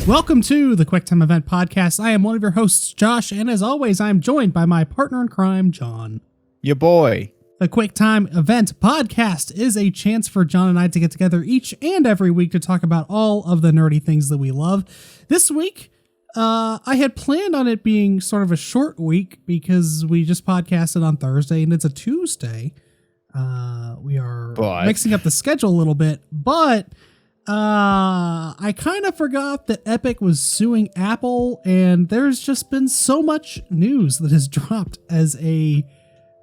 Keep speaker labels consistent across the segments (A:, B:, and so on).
A: Welcome to the QuickTime Event Podcast. I am one of your hosts, Josh, and as always, I'm joined by my partner in crime, John.
B: Your boy.
A: The QuickTime Event Podcast is a chance for John and I to get together each and every week to talk about all of the nerdy things that we love. This week, I had planned on it being sort of a short week because we just podcasted on Thursday and it's a Tuesday. We are mixing up the schedule a little bit, but I kind of forgot that Epic was suing Apple, and there's just been so much news that has dropped as a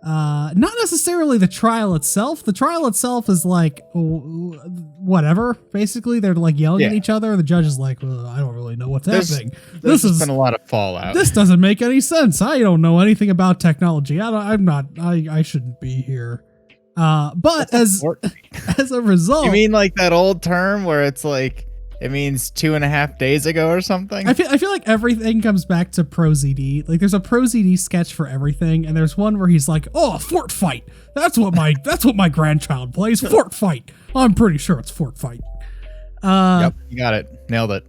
A: not necessarily the trial itself. The trial itself is like whatever. Basically, they're like yelling at each other. The judge is like, well, I don't really know what's happening.
B: There's been a lot of fallout.
A: This doesn't make any sense. I don't know anything about technology. I shouldn't be here. But as a result,
B: you mean like that old term where it's like it means 2.5 days ago or something?
A: I feel like everything comes back to ProZD. Like there's a ProZD sketch for everything, and there's one where he's like, "Oh, Fort Fight. That's what my grandchild plays. Fort Fight. I'm pretty sure it's Fort Fight."
B: Yep, you got it. Nailed it.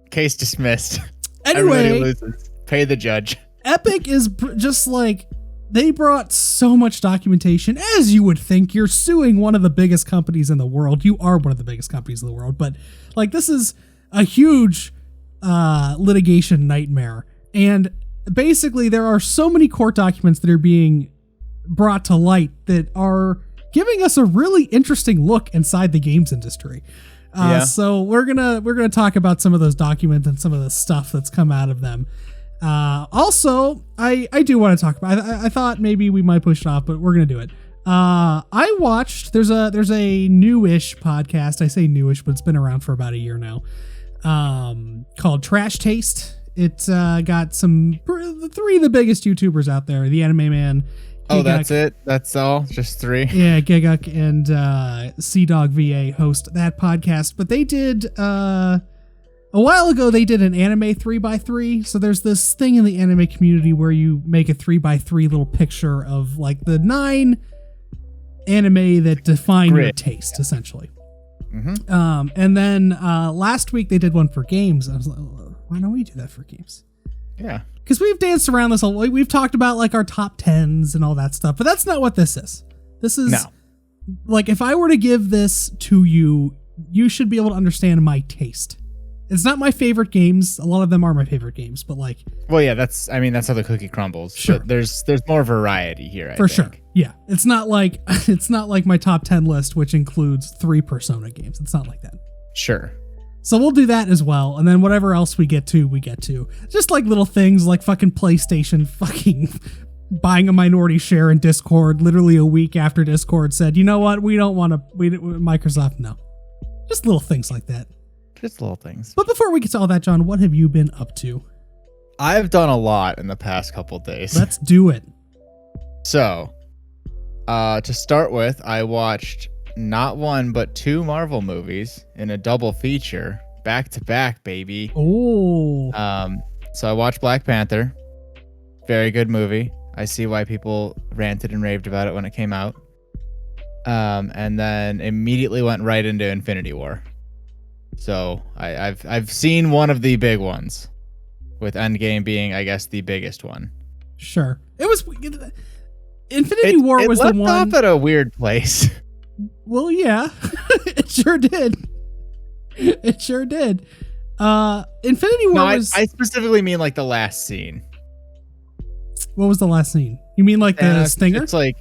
B: Case dismissed.
A: Anyway,
B: everybody loses. Pay the judge.
A: Epic is just like. They brought so much documentation, as you would think. You're suing one of the biggest companies in the world. You are one of the biggest companies in the world, but like this is a huge litigation nightmare. And basically there are so many court documents that are being brought to light that are giving us a really interesting look inside the games industry. So we're gonna talk about some of those documents and some of the stuff that's come out of them. Also, I do want to talk about, I thought maybe we might push it off, but we're going to do it. I watched, there's a newish podcast. I say newish, but it's been around for about a year now. Called Trash Taste. It's, got three of the biggest YouTubers out there, the Anime Man.
B: Oh, that's it? That's all? Just three?
A: Yeah, Giguk and, CDog VA host that podcast, but they did, a while ago, they did an anime 3x3. So there's this thing in the anime community where you make a 3x3 little picture of like the 9 anime that define your taste, essentially. Mm-hmm. And then last week they did one for games. I was like, why don't we do that for games?
B: Yeah.
A: Because we've danced around this whole, we've talked about like our top 10s and all that stuff, but that's not what this is. This is like, if I were to give this to you, you should be able to understand my taste. It's not my favorite games. A lot of them are my favorite games, but like,
B: well, yeah, that's how the cookie crumbles.
A: Sure.
B: But there's more variety here. I think.
A: Sure. Yeah. It's not like my top 10 list, which includes 3 Persona games. It's not like that.
B: Sure.
A: So we'll do that as well. And then whatever else we get to. Just like little things like fucking PlayStation fucking buying a minority share in Discord literally a week after Discord said, you know what? We don't want to, Microsoft, no. Just little things like that.
B: Just little things.
A: But before we get to all that, John, what have you been up to?
B: I've done a lot in the past couple days.
A: Let's do it.
B: So, to start with, I watched not one, but 2 Marvel movies in a double feature, back to back, baby.
A: Oh.
B: So I watched Black Panther. Very good movie. I see why people ranted and raved about it when it came out. And then immediately went right into Infinity War. So I've seen one of the big ones, with Endgame being, I guess, the biggest one.
A: Sure, it was Infinity War was the one. It left
B: off at a weird place.
A: Well, yeah, it sure did. It sure did. Infinity War was.
B: I specifically mean like the last scene.
A: What was the last scene? You mean like the stinger?
B: It's like,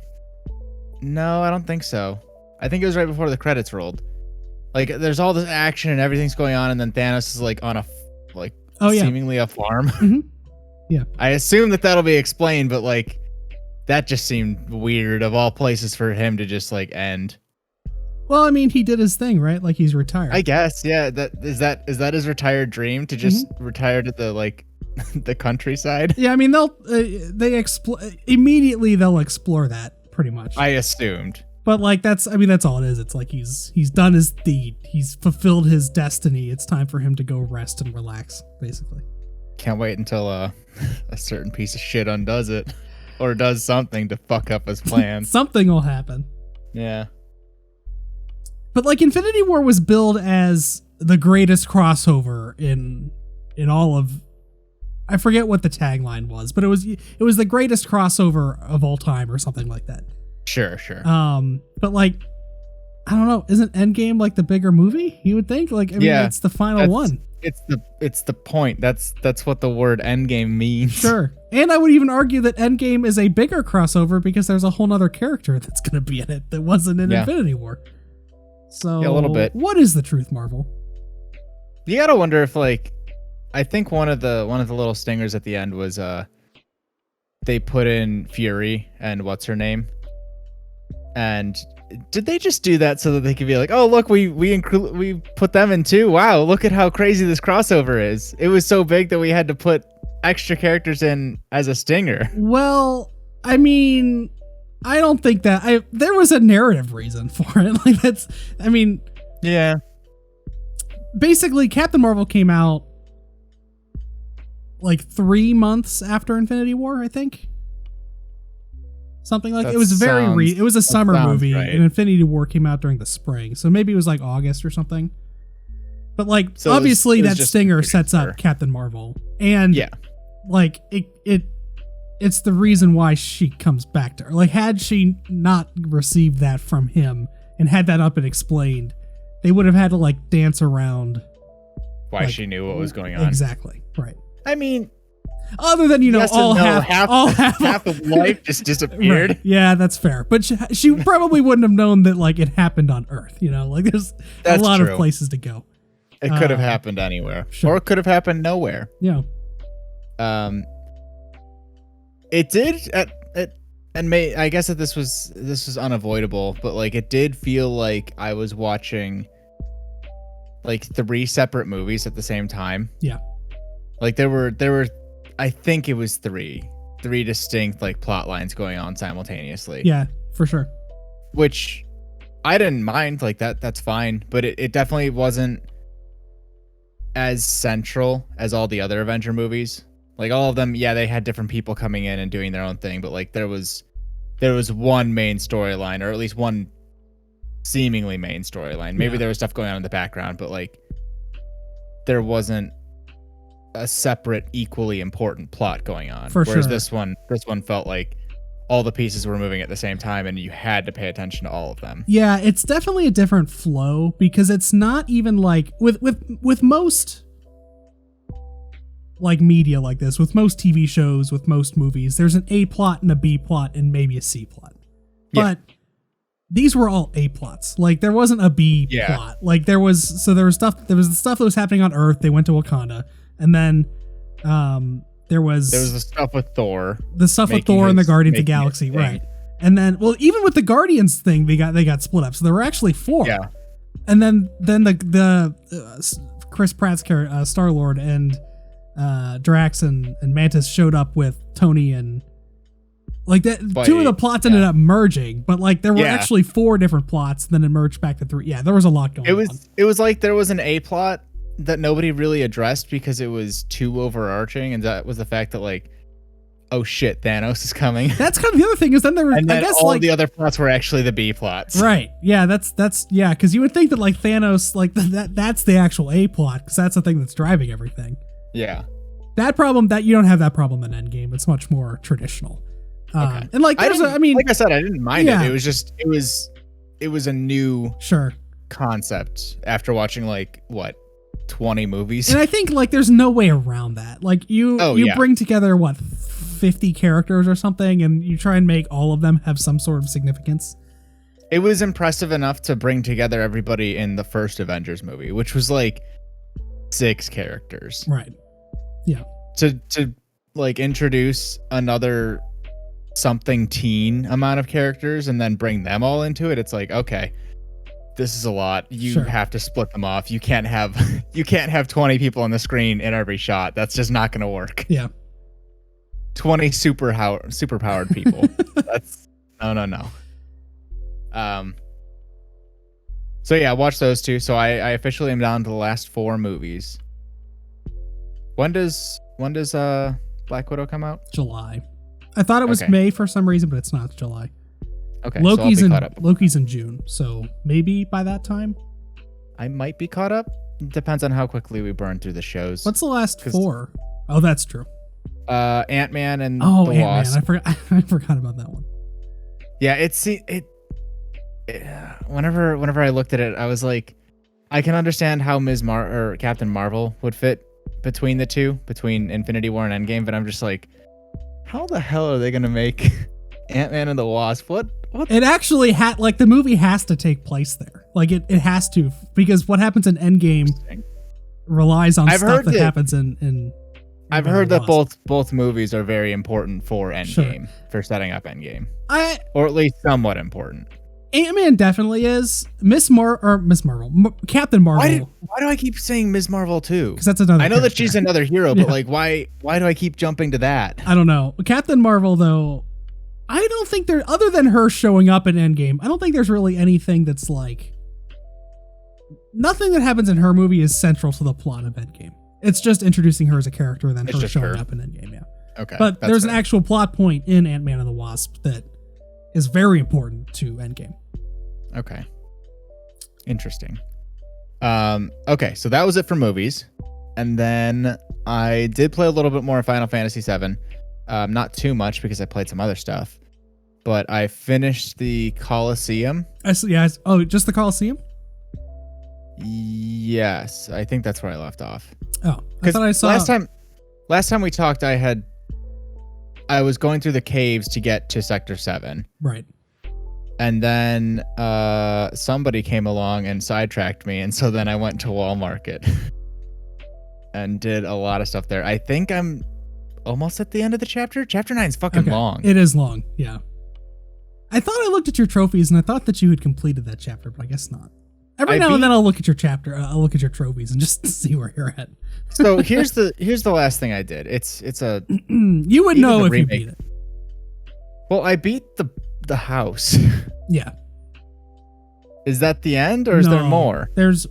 B: no, I don't think so. I think it was right before the credits rolled. Like, there's all this action and everything's going on, and then Thanos is like on a seemingly a farm.
A: Mm-hmm. Yeah,
B: I assume that'll be explained, but like, that just seemed weird of all places for him to just like end.
A: Well, I mean, he did his thing, right? Like he's retired.
B: I guess, yeah. Is that his retired dream to just retire to the like the countryside?
A: Yeah, I mean they'll immediately explore that pretty much.
B: I assumed.
A: But like that's all it is. It's like he's done his deed. He's fulfilled his destiny. It's time for him to go rest and relax, basically.
B: Can't wait until a certain piece of shit undoes it or does something to fuck up his plan.
A: Something will happen.
B: Yeah.
A: But like Infinity War was billed as the greatest crossover in in all of, I forget what the tagline was, but it was the greatest crossover of all time or something like that.
B: Sure.
A: But like, I don't know, isn't Endgame like the bigger movie? You would think, like, I mean, it's the final one.
B: It's the point. That's what the word Endgame means.
A: Sure. And I would even argue that Endgame is a bigger crossover because there's a whole nother character that's going to be in it that wasn't in Infinity War. So
B: a little bit.
A: What is the truth, Marvel?
B: You gotta wonder if, like, I think one of the little stingers at the end was they put in Fury and what's her name, and did they just do that so that they could be like, oh look, we put them in too? Wow, look at how crazy this crossover is. It was so big that we had to put extra characters in as a stinger.
A: Well, I mean, I don't think that there was a narrative reason for it. Like that's, I mean,
B: yeah.
A: Basically, Captain Marvel came out like 3 months after Infinity War, I think. Something like it was it was a summer movie, right. And Infinity War came out during the spring, so maybe it was like August or something. But like, so obviously that stinger sets up Captain Marvel, and like it's the reason why she comes back to her. Like, had she not received that from him and had that not been explained, they would have had to like dance around
B: why she knew what was going on.
A: Exactly, right.
B: I mean,
A: other than,
B: half of life just disappeared.
A: Right. Yeah, that's fair. But she probably wouldn't have known that like it happened on Earth. You know, like there's a lot of places to go.
B: It could have happened anywhere, or it could have happened nowhere.
A: Yeah.
B: It did. I guess that this was unavoidable, but like it did feel like I was watching like 3 separate movies at the same time.
A: Yeah.
B: Like there were I think it was three distinct like plot lines going on simultaneously.
A: Yeah, for sure.
B: Which I didn't mind, like that's fine, but it definitely wasn't as central as all the other Avenger movies. Like all of them, yeah, they had different people coming in and doing their own thing, but like there was one main storyline, or at least one seemingly main storyline. Maybe there was stuff going on in the background, but like there wasn't a separate, equally important plot going on. Whereas this one felt like all the pieces were moving at the same time, and you had to pay attention to all of them.
A: Yeah, it's definitely a different flow, because it's not even like with most like media like this, with most TV shows, with most movies, there's an A plot and a B plot and maybe a C plot. But these were all A plots. Like there wasn't a B plot. Like there was the stuff that was happening on Earth. They went to Wakanda. And then there was
B: the stuff with Thor.
A: The stuff with Thor and the Guardians of the Galaxy, right? And then, well, even with the Guardians thing, they got split up. So there were actually 4.
B: Yeah.
A: And then the Chris Pratt's character, Star-Lord, and Drax and Mantis showed up with Tony, and like that. 2 of the plots ended up merging, but like there were actually 4 different plots. Then it merged back to 3. Yeah, there was a lot going on.
B: It was like there was an A plot that nobody really addressed because it was too overarching, and that was the fact that like, oh shit, Thanos is coming.
A: That's kind of the other thing, is then there were,
B: and then
A: I guess
B: all
A: like
B: the other plots were actually the B plots.
A: Right. Yeah, that's yeah, because you would think that like Thanos, like that's the actual A plot, because that's the thing that's driving everything.
B: Yeah.
A: That problem, that you don't have that problem in Endgame. It's much more traditional. Okay. And like there's I mean,
B: like I said, I didn't mind it. It was just it was a new concept after watching like what, 20 movies.
A: And I think like there's no way around that. Like you bring together what, 50 characters or something, and you try and make all of them have some sort of significance.
B: It was impressive enough to bring together everybody in the first Avengers movie, which was like 6 characters.
A: Right. Yeah.
B: To like introduce another something teen amount of characters and then bring them all into it. It's like, okay, this is a lot. You have to split them off. You can't have 20 people on the screen in every shot. That's just not going to work.
A: Yeah.
B: 20 superpowered people. That's no. So yeah, watch those 2. So I officially am down to the last 4 movies. When does Black Widow come out?
A: July. I thought it was May for some reason, but it's not. It's July.
B: Okay.
A: Loki's in June, so maybe by that time
B: I might be caught up. depends on how quickly we burn through the shows.
A: What's the last 4? Oh, that's true.
B: Ant-Man and the
A: Ant-Man.
B: Wasp.
A: I forgot about that one.
B: Yeah, whenever I looked at it, I was like, I can understand how Captain Marvel would fit between the two, between Infinity War and Endgame, but I'm just like, how the hell are they gonna make Ant-Man and the Wasp? What?
A: It actually had, like, the movie has to take place there. Like, it has to, because what happens in Endgame relies on stuff that happens in
B: I've heard that both movies are very important for Endgame, for setting up Endgame. Or at least somewhat important.
A: Ant-Man definitely is. Captain Marvel.
B: Why do I keep saying Ms. Marvel too?
A: Because that's another.
B: I know that she's another hero, but like, why do I keep jumping to that?
A: I don't know. Captain Marvel, though, I don't think there, other than her showing up in Endgame, I don't think there's really anything that's like. Nothing that happens in her movie is central to the plot of Endgame. It's just introducing her as a character and then her showing up in Endgame. Yeah.
B: Okay.
A: But there's an actual plot point in Ant-Man and the Wasp that is very important to Endgame.
B: Okay. Interesting. Okay, so that was it for movies. And then I did play a little bit more Final Fantasy VII. Not too much because I played some other stuff. But I finished the Colosseum.
A: Just the Colosseum?
B: Yes, I think that's where I left off.
A: Oh, I thought I saw...
B: Last time we talked, I was going through the caves to get to Sector 7.
A: Right.
B: And then somebody came along and sidetracked me, and so then I went to Wall Market and did a lot of stuff there. I think I'm almost at the end of the chapter. Chapter 9 is fucking long.
A: It is long, yeah. I thought I looked at your trophies, and I thought that you had completed that chapter, but I guess not. Every now and then I'll look at your chapter. I'll look at your trophies and just see where you're at.
B: So here's the last thing I did. It's a
A: you would know if you beat it.
B: Well, I beat the house.
A: Yeah.
B: Is that the end, or is there more?
A: There's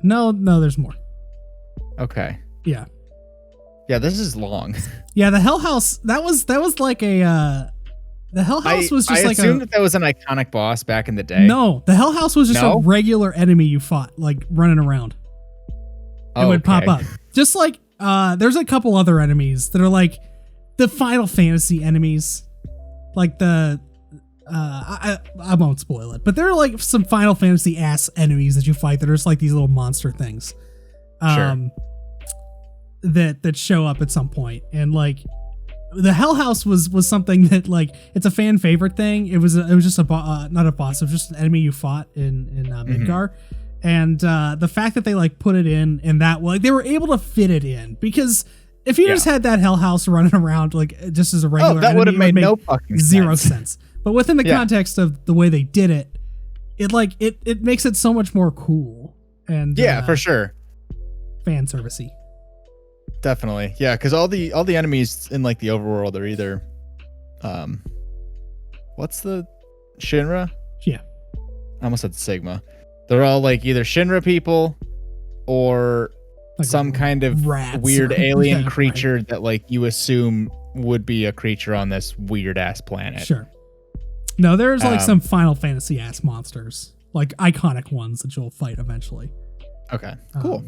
A: there's more.
B: Okay.
A: Yeah.
B: Yeah, this is long.
A: Yeah, the Hell House. That was like a. The Hell House was just like
B: I assumed that was an iconic boss back in the day.
A: No, the Hell House was just a regular enemy you fought, like running around. It would pop up. Just like there's a couple other enemies that are like the Final Fantasy enemies, like the I won't spoil it, but there are like some Final Fantasy ass enemies that you fight that are just like these little monster things, that show up at some point, and like. The Hell House was something that, like, it's a fan favorite thing. It was just not a boss. It was just an enemy you fought in Midgar, and the fact that they like put it in that way, they were able to fit it in, because if you just had that Hell House running around like just as a regular,
B: that would have made no
A: fucking zero sense. But within the context of the way they did it, it makes it so much more cool and
B: for sure,
A: fan servicey.
B: Definitely. Yeah, because all the enemies in like the overworld are either what's the Shinra?
A: Yeah.
B: I almost said Sigma. They're all like either Shinra people or like some kind of weird alien creature that like you assume would be a creature on this weird ass planet.
A: Sure. No, there's like some Final Fantasy ass monsters, like iconic ones that you'll fight eventually.
B: Okay. Cool.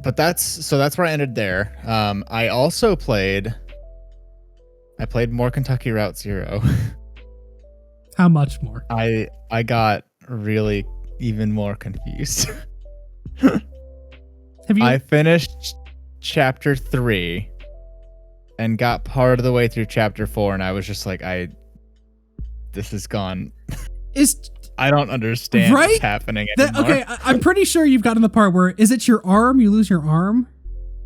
B: But that's where I ended there. I also played more Kentucky Route Zero.
A: How much more?
B: I got really even more confused. I finished chapter 3 and got part of the way through chapter 4, and I was just like, this is gone. I don't understand what's happening anymore.
A: Okay, I'm pretty sure you've gotten the part where, is it your arm? You lose your arm?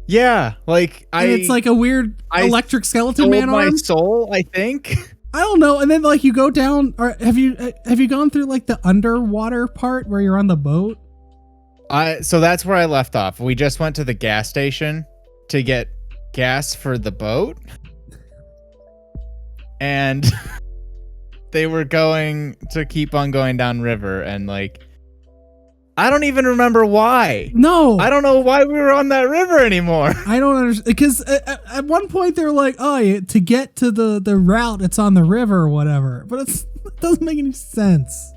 B: Yeah, like
A: it's like a weird electric skeleton man arm.
B: My soul, I think.
A: I don't know. And then like you go down, or have you gone through like the underwater part where you're on the boat?
B: So that's where I left off. We just went to the gas station to get gas for the boat, and they were going to keep on going down river, and like I don't even remember why.
A: No,
B: I don't know why we were on that river anymore.
A: I don't understand, because at one point they were like, oh, to get to the route, it's on the river or whatever, but it doesn't make any sense.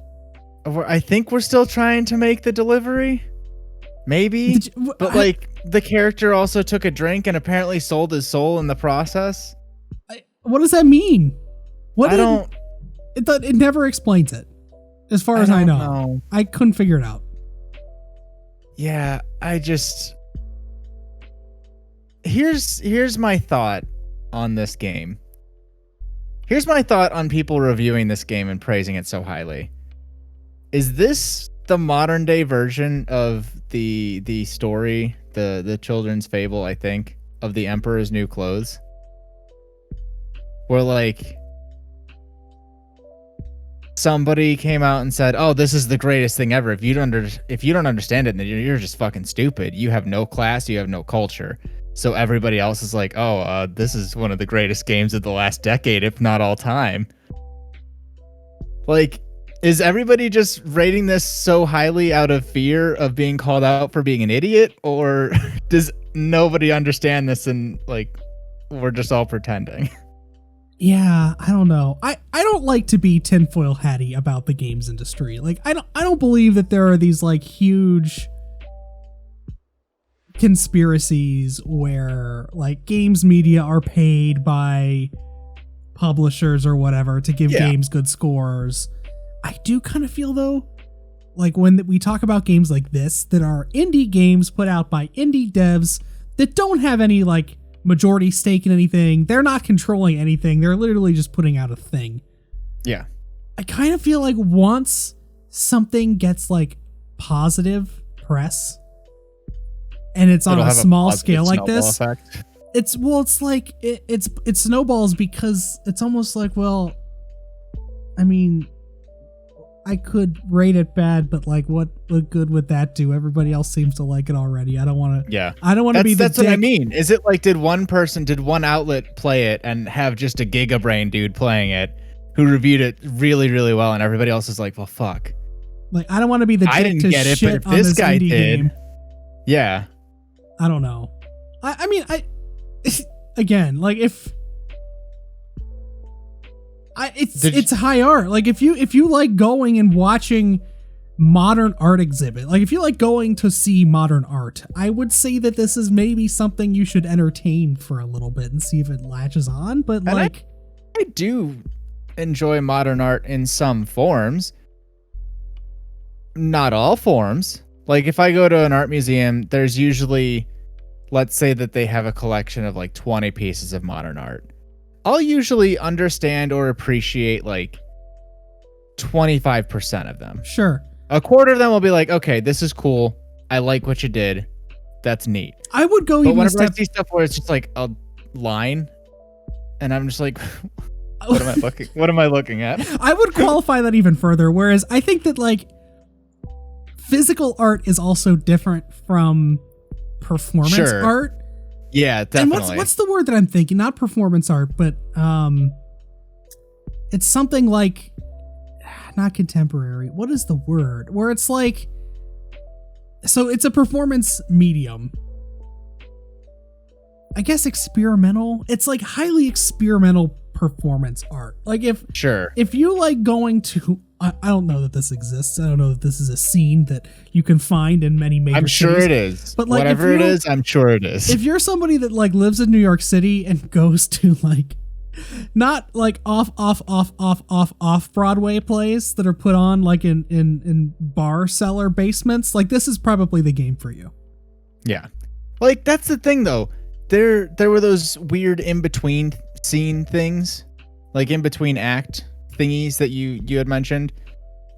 B: I think we're still trying to make the delivery. Maybe. But like the character also took a drink and apparently sold his soul in the process.
A: What does that mean?
B: It
A: never explains it. As far as I know. I couldn't figure it out.
B: Yeah, here's my thought on this game. Here's my thought on people reviewing this game and praising it so highly. Is this the modern day version of the story, the children's fable, I think, of The Emperor's New Clothes? Where like somebody came out and said, "Oh, this is the greatest thing ever. If you don't understand it, then you're just fucking stupid. You have no class, you have no culture." So everybody else is like, "Oh, this is one of the greatest games of the last decade, if not all time." Like, is everybody just rating this so highly out of fear of being called out for being an idiot, or does nobody understand this and like we're just all pretending?
A: Yeah, I don't know. I don't like to be tinfoil hatty about the games industry. Like I don't believe that there are these like huge conspiracies where like games media are paid by publishers or whatever to give games good scores. I do kind of feel though, like when we talk about games like this that are indie games put out by indie devs that don't have any like majority stake in anything, they're not controlling anything, they're literally just putting out a thing.
B: Yeah.
A: I kind of feel like once something gets like positive press and it's on a small scale like this,
B: effect.
A: it snowballs because it's almost like, well, I mean, I could rate it bad, but like, what good would that do? Everybody else seems to like it already. I don't want to.
B: Yeah,
A: I don't want to be the
B: That's
A: dick.
B: what I mean. Is it like did one outlet play it and have just a gigabrain dude playing it who reviewed it really, really well, and everybody else is like, well, fuck.
A: Like, I don't want to be the dick
B: I didn't
A: to
B: get it,
A: shit
B: but if this
A: on
B: guy
A: this indie
B: did,
A: game.
B: Yeah.
A: I don't know. I mean, again, like if. It's high art. Like if you like going and watching modern art exhibit, like if you like going to see modern art, I would say that this is maybe something you should entertain for a little bit and see if it latches on. But like,
B: I do enjoy modern art in some forms, not all forms. Like if I go to an art museum, there's usually, let's say that they have a collection of like 20 pieces of modern art. I'll usually understand or appreciate like 25% of them.
A: Sure.
B: A quarter of them will be like, okay, this is cool. I like what you did. That's neat.
A: I would go
B: but
A: even
B: whenever I see stuff where it's just like a line and I'm just like, what am I looking at?
A: I would qualify that even further. Whereas I think that like physical art is also different from performance art.
B: Yeah, definitely.
A: And what's the word that I'm thinking? Not performance art, but it's something like not contemporary. What is the word? Where it's like, so it's a performance medium. I guess experimental. It's like highly experimental performance art. Like if you like going to, I don't know that this exists. I don't know that this is a scene that you can find in many major
B: I'm sure
A: cities.
B: it is.
A: But like,
B: whatever it is, I'm sure it is.
A: If you're somebody that like lives in New York City and goes to like, not like off Broadway plays that are put on like in bar cellar basements, like this is probably the game for you.
B: Yeah. Like that's the thing though. There were those weird in-between scene things, like in-between act thingies that you had mentioned.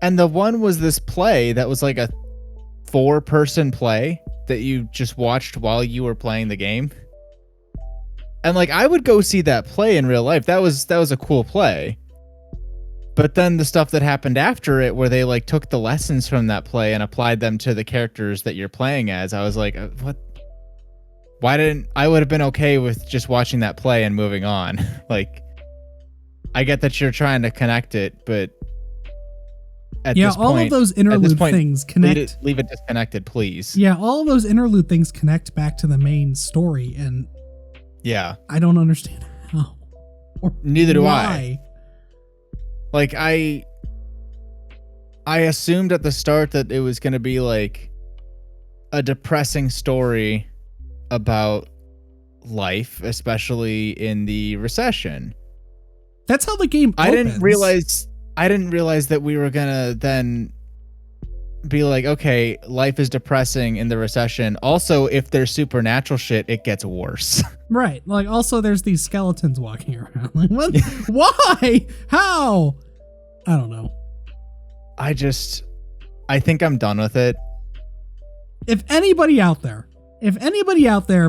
B: And the one was this play that was like a 4-person play that you just watched while you were playing the game. And like I would go see that play in real life. That was a cool play. But then the stuff that happened after it where they like took the lessons from that play and applied them to the characters that you're playing as, I was like, what? Why didn't I would have been okay with just watching that play and moving on. Like I get that you're trying to connect it, but at this point,
A: all of those interlude things connect.
B: Leave it disconnected, please.
A: Yeah, all of those interlude things connect back to the main story, and
B: yeah,
A: I don't understand how. Or
B: neither do
A: why.
B: I. Like I assumed at the start that it was going to be like a depressing story about life, especially in the recession.
A: That's how the game opens.
B: I didn't realize that we were gonna then be like, okay, life is depressing in the recession. Also, if there's supernatural shit, it gets worse.
A: Right. Like, also, there's these skeletons walking around. Like, what? Why? How? I don't know.
B: I think I'm done with it.
A: If anybody out there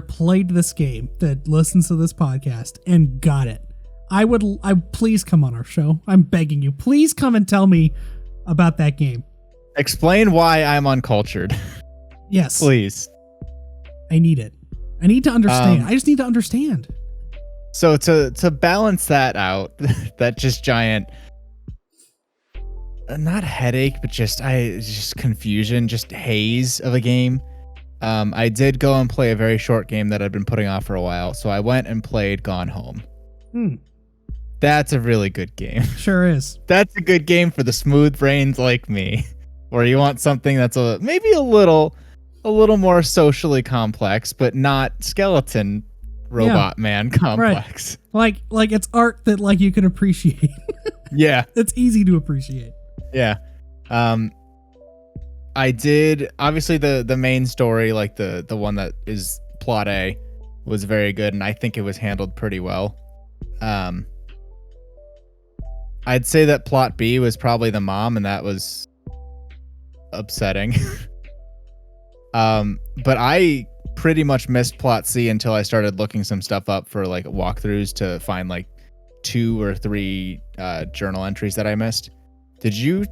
A: played this game that listens to this podcast and got it, I please come on our show. I'm begging you. Please come and tell me about that game.
B: Explain why I'm uncultured.
A: Yes.
B: Please.
A: I need it. I need to understand. I just need to understand.
B: So to balance that out, that just giant, not headache, but just confusion, just haze of a game. I did go and play a very short game that I'd been putting off for a while. So I went and played Gone Home. That's a really good game.
A: Sure is.
B: That's a good game for the smooth brains like me, where you want something that's maybe a little more socially complex, but not skeleton robot man complex.
A: Right. Like it's art that like you can appreciate.
B: Yeah.
A: It's easy to appreciate.
B: Yeah. I did, obviously the main story, like the one that is plot A, was very good, and I think it was handled pretty well. I'd say that plot B was probably the mom, and that was upsetting. But I pretty much missed plot C until I started looking some stuff up for like walkthroughs to find like 2 or 3 journal entries that I missed. Do you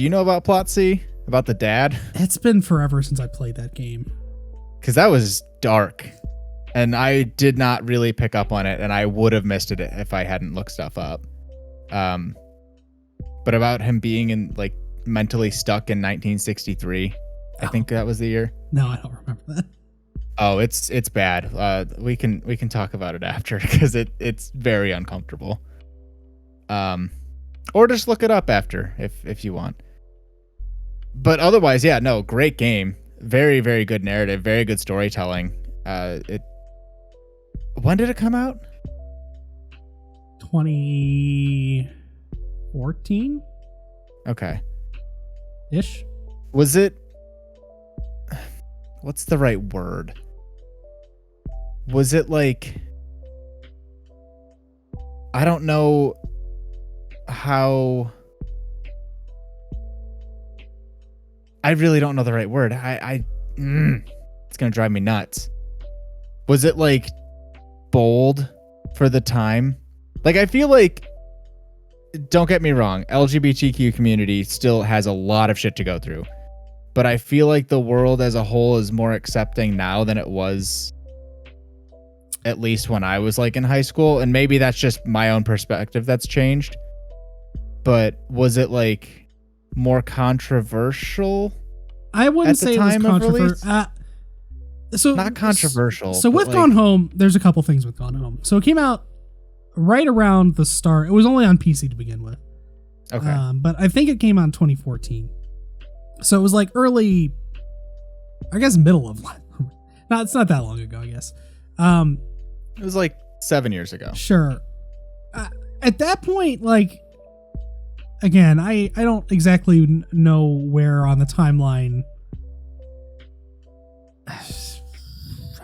B: know about plot C? About the dad?
A: It's been forever since I played that game.
B: Because that was dark. And I did not really pick up on it, and I would have missed it if I hadn't looked stuff up. But about him being in like mentally stuck in 1963. I think that was the year.
A: No, I don't remember that.
B: Oh, it's bad. We can talk about it after, because it's very uncomfortable. Or just look it up after if you want. But otherwise, yeah, no, great game. Very, very good narrative. Very good storytelling. When did it come out?
A: 2014?
B: Okay.
A: Ish.
B: Was it... What's the right word? Was it like... I don't know how... I really don't know the right word. It's gonna drive me nuts. Was it like bold for the time? Like, I feel like, don't get me wrong, LGBTQ community still has a lot of shit to go through, but I feel like the world as a whole is more accepting now than it was at least when I was like in high school. And maybe that's just my own perspective that's changed, but was it like more controversial?
A: I wouldn't say it was controversial. So
B: not controversial.
A: So with Gone Home, there's a couple things with Gone Home. So it came out right around the start. It was only on PC to begin with.
B: Okay.
A: But I think it came out in 2014. So it was like early, I guess middle of, no, it's not that long ago, I guess.
B: It was like 7 years ago.
A: Sure. At that point, like, again, I don't exactly know where on the timeline.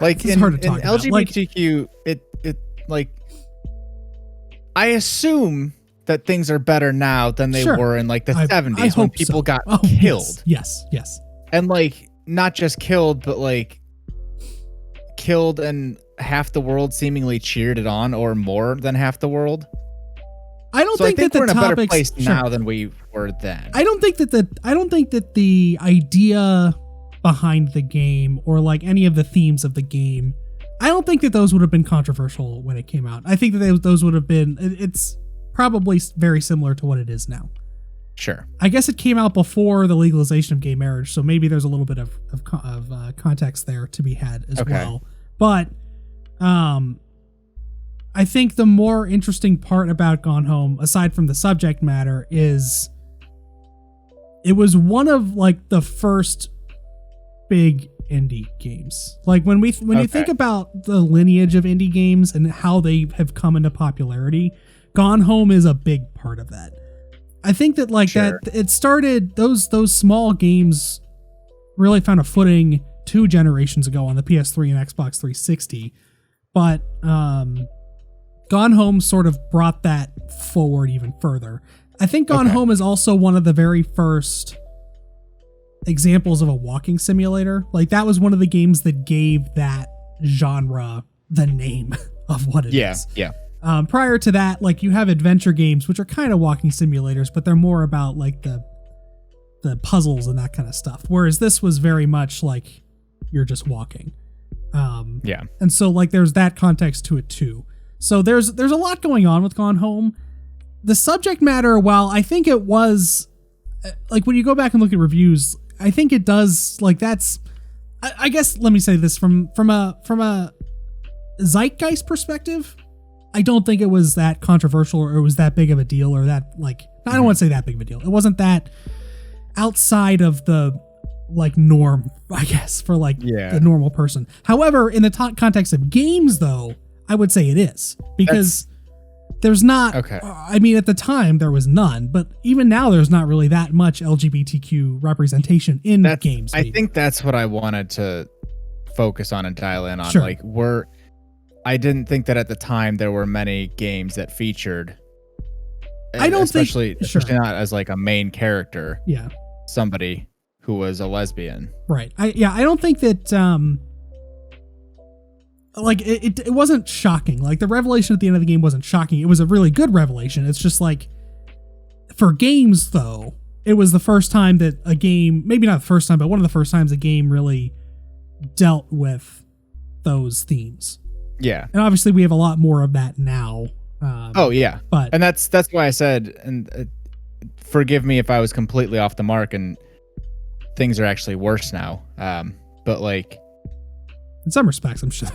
B: Like
A: it's
B: in
A: hard to talk about.
B: LGBTQ, it like, I assume that things are better now than they were in like the 70s when people got killed.
A: Yes.
B: And like, not just killed, but like killed and half the world seemingly cheered it on, or more than half the world.
A: I think that
B: we're in a better
A: topics,
B: place now than we were then.
A: I don't think that the idea behind the game, or like any of the themes of the game, I don't think that those would have been controversial when it came out. I think that those would have been, it's probably very similar to what it is now.
B: Sure.
A: I guess it came out before the legalization of gay marriage, so maybe there's a little bit of context there to be had as well. But I think the more interesting part about Gone Home, aside from the subject matter, is it was one of like the first big indie games. Like when you think about the lineage of indie games and how they have come into popularity, Gone Home is a big part of that. I think that like that it started, those small games really found a footing 2 generations ago on the PS3 and Xbox 360, but Gone Home sort of brought that forward even further. I think Gone Home is also one of the very first examples of a walking simulator. Like that was one of the games that gave that genre the name of what it is. Yeah. Prior to that, like you have adventure games, which are kind of walking simulators, but they're more about like the puzzles and that kind of stuff. Whereas this was very much like you're just walking. And so like there's that context to it too. So there's a lot going on with Gone Home. The subject matter, while I think it was like when you go back and look at reviews, I think it does like that's. I guess let me say this from a zeitgeist perspective. I don't think it was that controversial or it was that big of a deal or that like I don't want to say that big of a deal. It wasn't that outside of the like norm, I guess, for like the normal person. However, in the context of games, though, I would say it is because there's not. I mean, at the time there was none, but even now there's not really that much LGBTQ representation in games.
B: I think that's what I wanted to focus on and dial in on.
A: Sure.
B: Like I didn't think that at the time there were many games that featured.
A: I don't
B: especially not as like a main character.
A: Yeah.
B: Somebody who was a lesbian.
A: Right. I don't think that like it wasn't shocking. Like the revelation at the end of the game wasn't shocking. It was a really good revelation. It's just like for games though, it was the first time that a game, maybe not the first time, but one of the first times a game really dealt with those themes.
B: Yeah.
A: And obviously we have a lot more of that now.
B: And that's why I said, and forgive me if I was completely off the mark and things are actually worse now. But like
A: in some respects, I'm sure.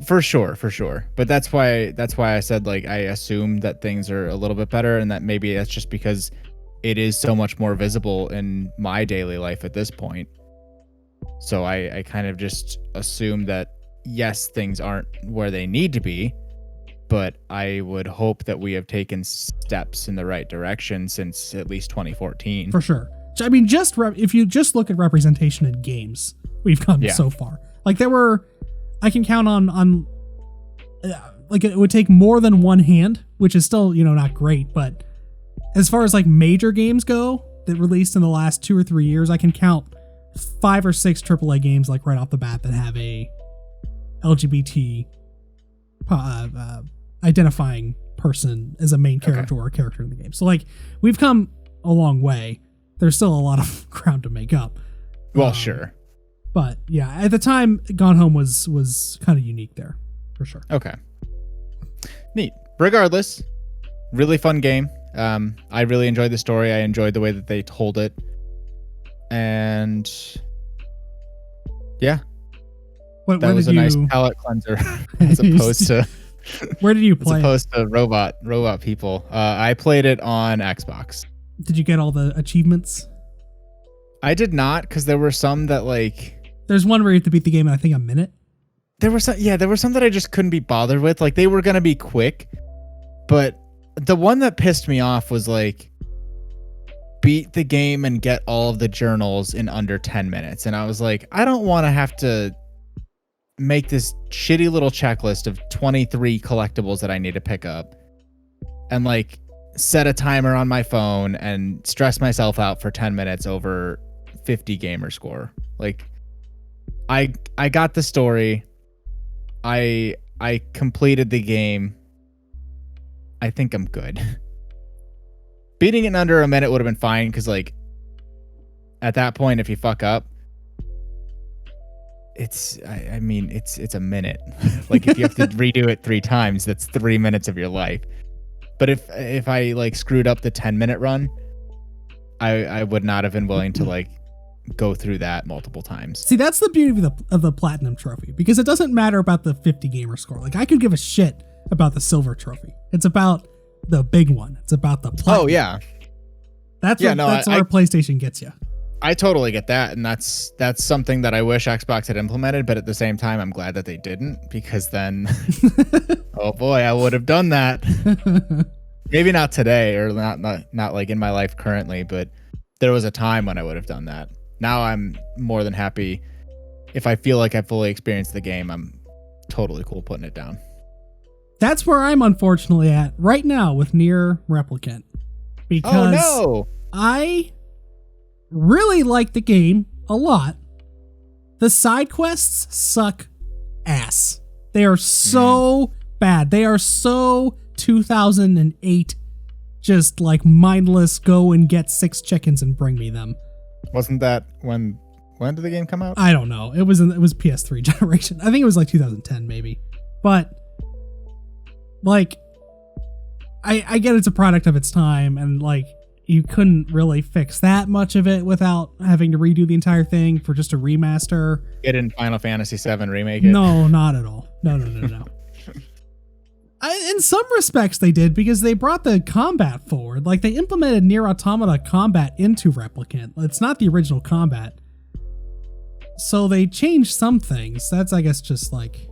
B: For sure. But that's why I said like I assume that things are a little bit better, and that maybe that's just because it is so much more visible in my daily life at this point. So I kind of just assume that yes, things aren't where they need to be, but I would hope that we have taken steps in the right direction since at least 2014.
A: For sure. I mean, if you just look at representation in games, we've come so far. Like I can count on like it would take more than one hand, which is still, not great. But as far as like major games go that released in the last 2 or 3 years, I can count 5 or 6 AAA games like right off the bat that have a LGBT identifying person as a main character or a character in the game. So like we've come a long way. There's still a lot of ground to make up.
B: Well, sure.
A: But yeah, at the time, Gone Home was kind of unique there, for sure.
B: Okay. Neat. Regardless, really fun game. I really enjoyed the story. I enjoyed the way that they told it. And yeah. That was a nice palate cleanser as opposed to
A: where did you play?
B: As opposed to robot people. I played it on Xbox.
A: Did you get all the achievements?
B: I did not, because there were some that like.
A: There's one where you have to beat the game in I think a minute.
B: There were some that I just couldn't be bothered with. Like they were gonna be quick, but the one that pissed me off was like beat the game and get all of the journals in under 10 minutes, and I was like, I don't want to have to make this shitty little checklist of 23 collectibles that I need to pick up and like set a timer on my phone and stress myself out for 10 minutes over 50 gamer score. Like I got the story. I completed the game. I think I'm good. Beating it in under a minute would have been fine, because like at that point, if you fuck up, it's a minute. Like if you have to redo it 3 times, that's 3 minutes of your life. But if I like screwed up the 10-minute run, I would not have been willing to like go through that multiple times.
A: See, that's the beauty of the platinum trophy, because it doesn't matter about the 50 gamer score. Like I could give a shit about the silver trophy. It's about the big one. It's about the platinum.
B: Oh yeah.
A: That's where PlayStation gets you.
B: I totally get that, and that's something that I wish Xbox had implemented, but at the same time, I'm glad that they didn't, because then, oh boy, I would have done that. Maybe not today, or not like in my life currently, but there was a time when I would have done that. Now I'm more than happy. If I feel like I fully experienced the game, I'm totally cool putting it down.
A: That's where I'm unfortunately at right now with Nier Replicant, because I really like the game a lot. The side quests suck ass. They are so bad. They are so 2008, just like mindless, go and get 6 chickens and bring me them.
B: Wasn't that when did the game come out?
A: I don't know. It was PS3 generation. I think it was like 2010 maybe. But like I get it's a product of its time, and like you couldn't really fix that much of it without having to redo the entire thing for just a remaster.
B: Get in Final Fantasy VII Remake it?
A: No, not at all. No. In some respects they did, because they brought the combat forward. Like, they implemented Nier Automata combat into Replicant. It's not the original combat. So they changed some things. That's, I guess, just like,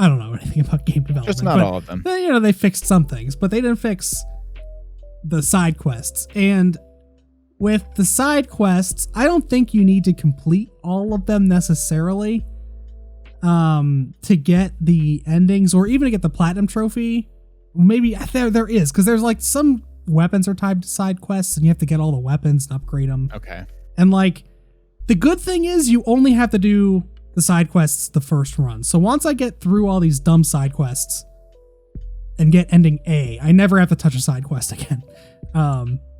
A: I don't know anything about game development.
B: Just not all of them.
A: They fixed some things, but they didn't fix the side quests. And with the side quests, I don't think you need to complete all of them necessarily to get the endings, or even to get the platinum trophy. Maybe there is, because there's like some weapons are tied to side quests, and you have to get all the weapons and upgrade them.
B: Okay.
A: And like, the good thing is you only have to do the side quests the first run. So once I get through all these dumb side quests and get ending A, I never have to touch a side quest again.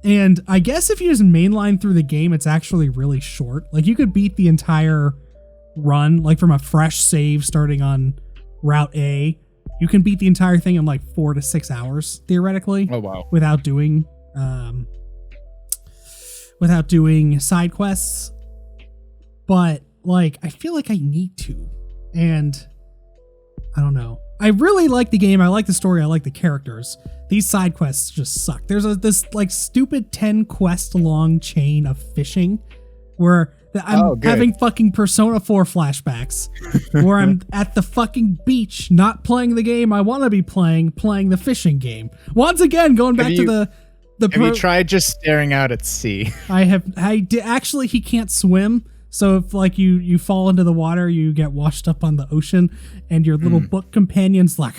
A: And I guess if you just mainline through the game, it's actually really short. Like, you could beat the entire run, like from a fresh save starting on Route A. You can beat the entire thing in like 4 to 6 hours, theoretically.
B: Oh, wow.
A: Without doing side quests. But like, I feel like I need to. And I don't know. I really like the game. I like the story. I like the characters. These side quests just suck. There's this like stupid 10 quest long chain of fishing where I'm having fucking Persona 4 flashbacks where I'm at the fucking beach, not playing the game I want to be playing the fishing game. Once again, going back to the
B: have you tried just staring out at sea?
A: Actually, he can't swim. So if like you fall into the water, you get washed up on the ocean, and your little book companion's like,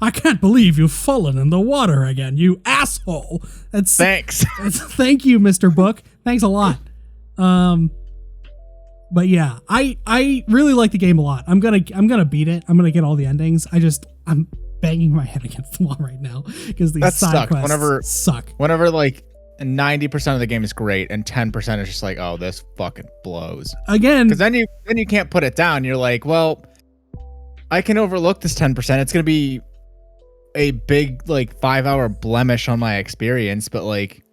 A: I can't believe you've fallen in the water again, you asshole.
B: Thanks.
A: Thank you, Mr. Book. Thanks a lot. But yeah, I really like the game a lot. I'm gonna beat it. I'm gonna get all the endings. I'm banging my head against the wall right now because these side quests suck.
B: Whenever like 90% of the game is great and 10% is just like, oh, this fucking blows.
A: Again,
B: because then you can't put it down. You're like, well, I can overlook this 10%. It's gonna be a big like 5-hour blemish on my experience, but like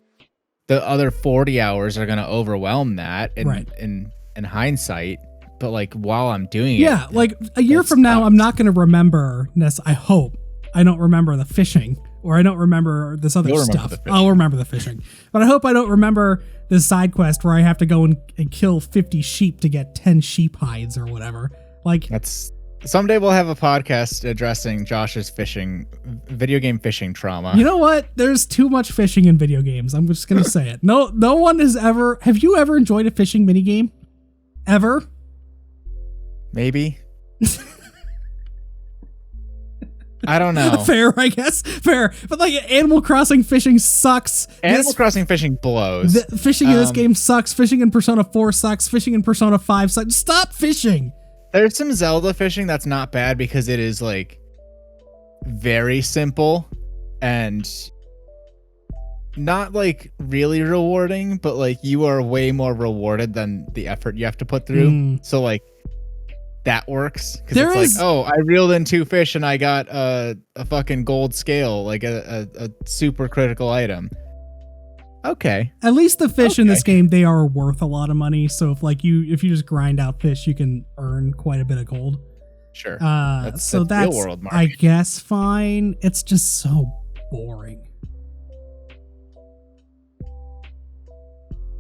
B: the other 40 hours are gonna overwhelm that in hindsight. But like while I'm doing
A: it, like a year from now, I'm not gonna remember this. I hope I don't remember the fishing. Or I don't remember this other stuff. I'll remember the fishing. But I hope I don't remember this side quest where I have to go and kill 50 sheep to get 10 sheep hides or whatever. Like,
B: someday we'll have a podcast addressing Josh's video game fishing trauma.
A: You know what? There's too much fishing in video games. I'm just going to say it. No one has ever... Have you ever enjoyed a fishing minigame? Ever?
B: Maybe. I don't know.
A: Fair, I guess. Fair. But like, Animal Crossing fishing sucks.
B: Animal Crossing fishing blows.
A: Fishing in this game sucks. Fishing in Persona 4 sucks. Fishing in Persona 5 sucks. Stop fishing.
B: There's some Zelda fishing that's not bad because it is like very simple and not like really rewarding, but like you are way more rewarded than the effort you have to put through. So like, that works because it's like, oh, I reeled in 2 fish and I got a fucking gold scale, like a super critical item. Okay.
A: At least the fish in this game, they are worth a lot of money. So if you just grind out fish, you can earn quite a bit of gold.
B: Sure.
A: That's real world market. I guess fine. It's just so boring.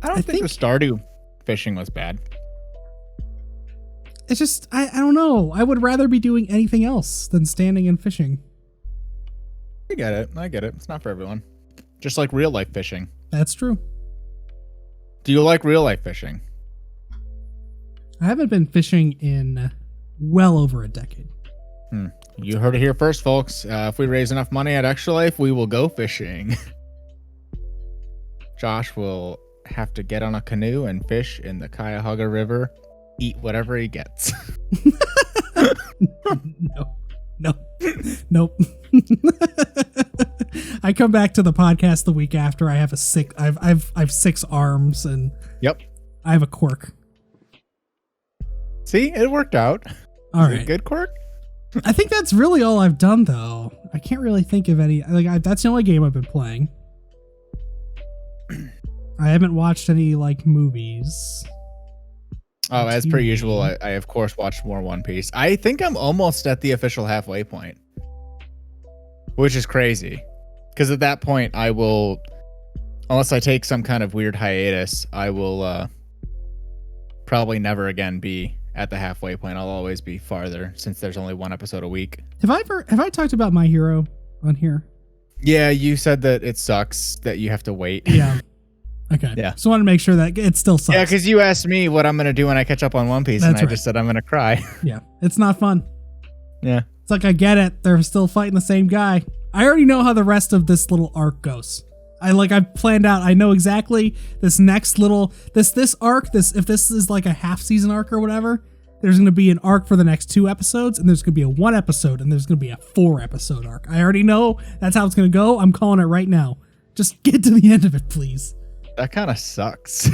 B: I don't think the Stardew fishing was bad.
A: It's just, I don't know. I would rather be doing anything else than standing and fishing.
B: I get it. It's not for everyone. Just like real life fishing.
A: That's true.
B: Do you like real life fishing?
A: I haven't been fishing in well over a decade.
B: You heard it here first, folks. If we raise enough money at Extra Life, we will go fishing. Josh will have to get on a canoe and fish in the Cuyahoga River, eat whatever he gets.
A: Nope. I come back to the podcast the week after. I have I've 6 arms and
B: yep,
A: I have a quirk.
B: See, it worked out.
A: All right,
B: good quirk.
A: I think that's really all I've done, though. I can't really think of any. That's the only game I've been playing. I haven't watched any movies.
B: Oh, as per usual, I of course watched more One Piece. I think I'm almost at the official halfway point, which is crazy. Because at that point, I will, unless I take some kind of weird hiatus, I will probably never again be at the halfway point. I'll always be farther since there's only 1 episode a week.
A: Have I talked about My Hero on here?
B: Yeah, you said that it sucks that you have to wait.
A: Yeah. Okay. Yeah. So I want to make sure that it still sucks.
B: Yeah, because you asked me what I'm going to do when I catch up on One Piece, and I just said I'm going to cry.
A: Yeah. It's not fun.
B: Yeah.
A: It's like, I get it. They're still fighting the same guy. I already know how the rest of this little arc goes. I've planned out. I know exactly this next little, this arc, if this is like a half season arc or whatever, there's going to be an arc for the next 2 episodes, and there's going to be a 1 episode, and there's going to be a 4 episode arc. I already know that's how it's going to go. I'm calling it right now. Just get to the end of it, please.
B: That kind of sucks.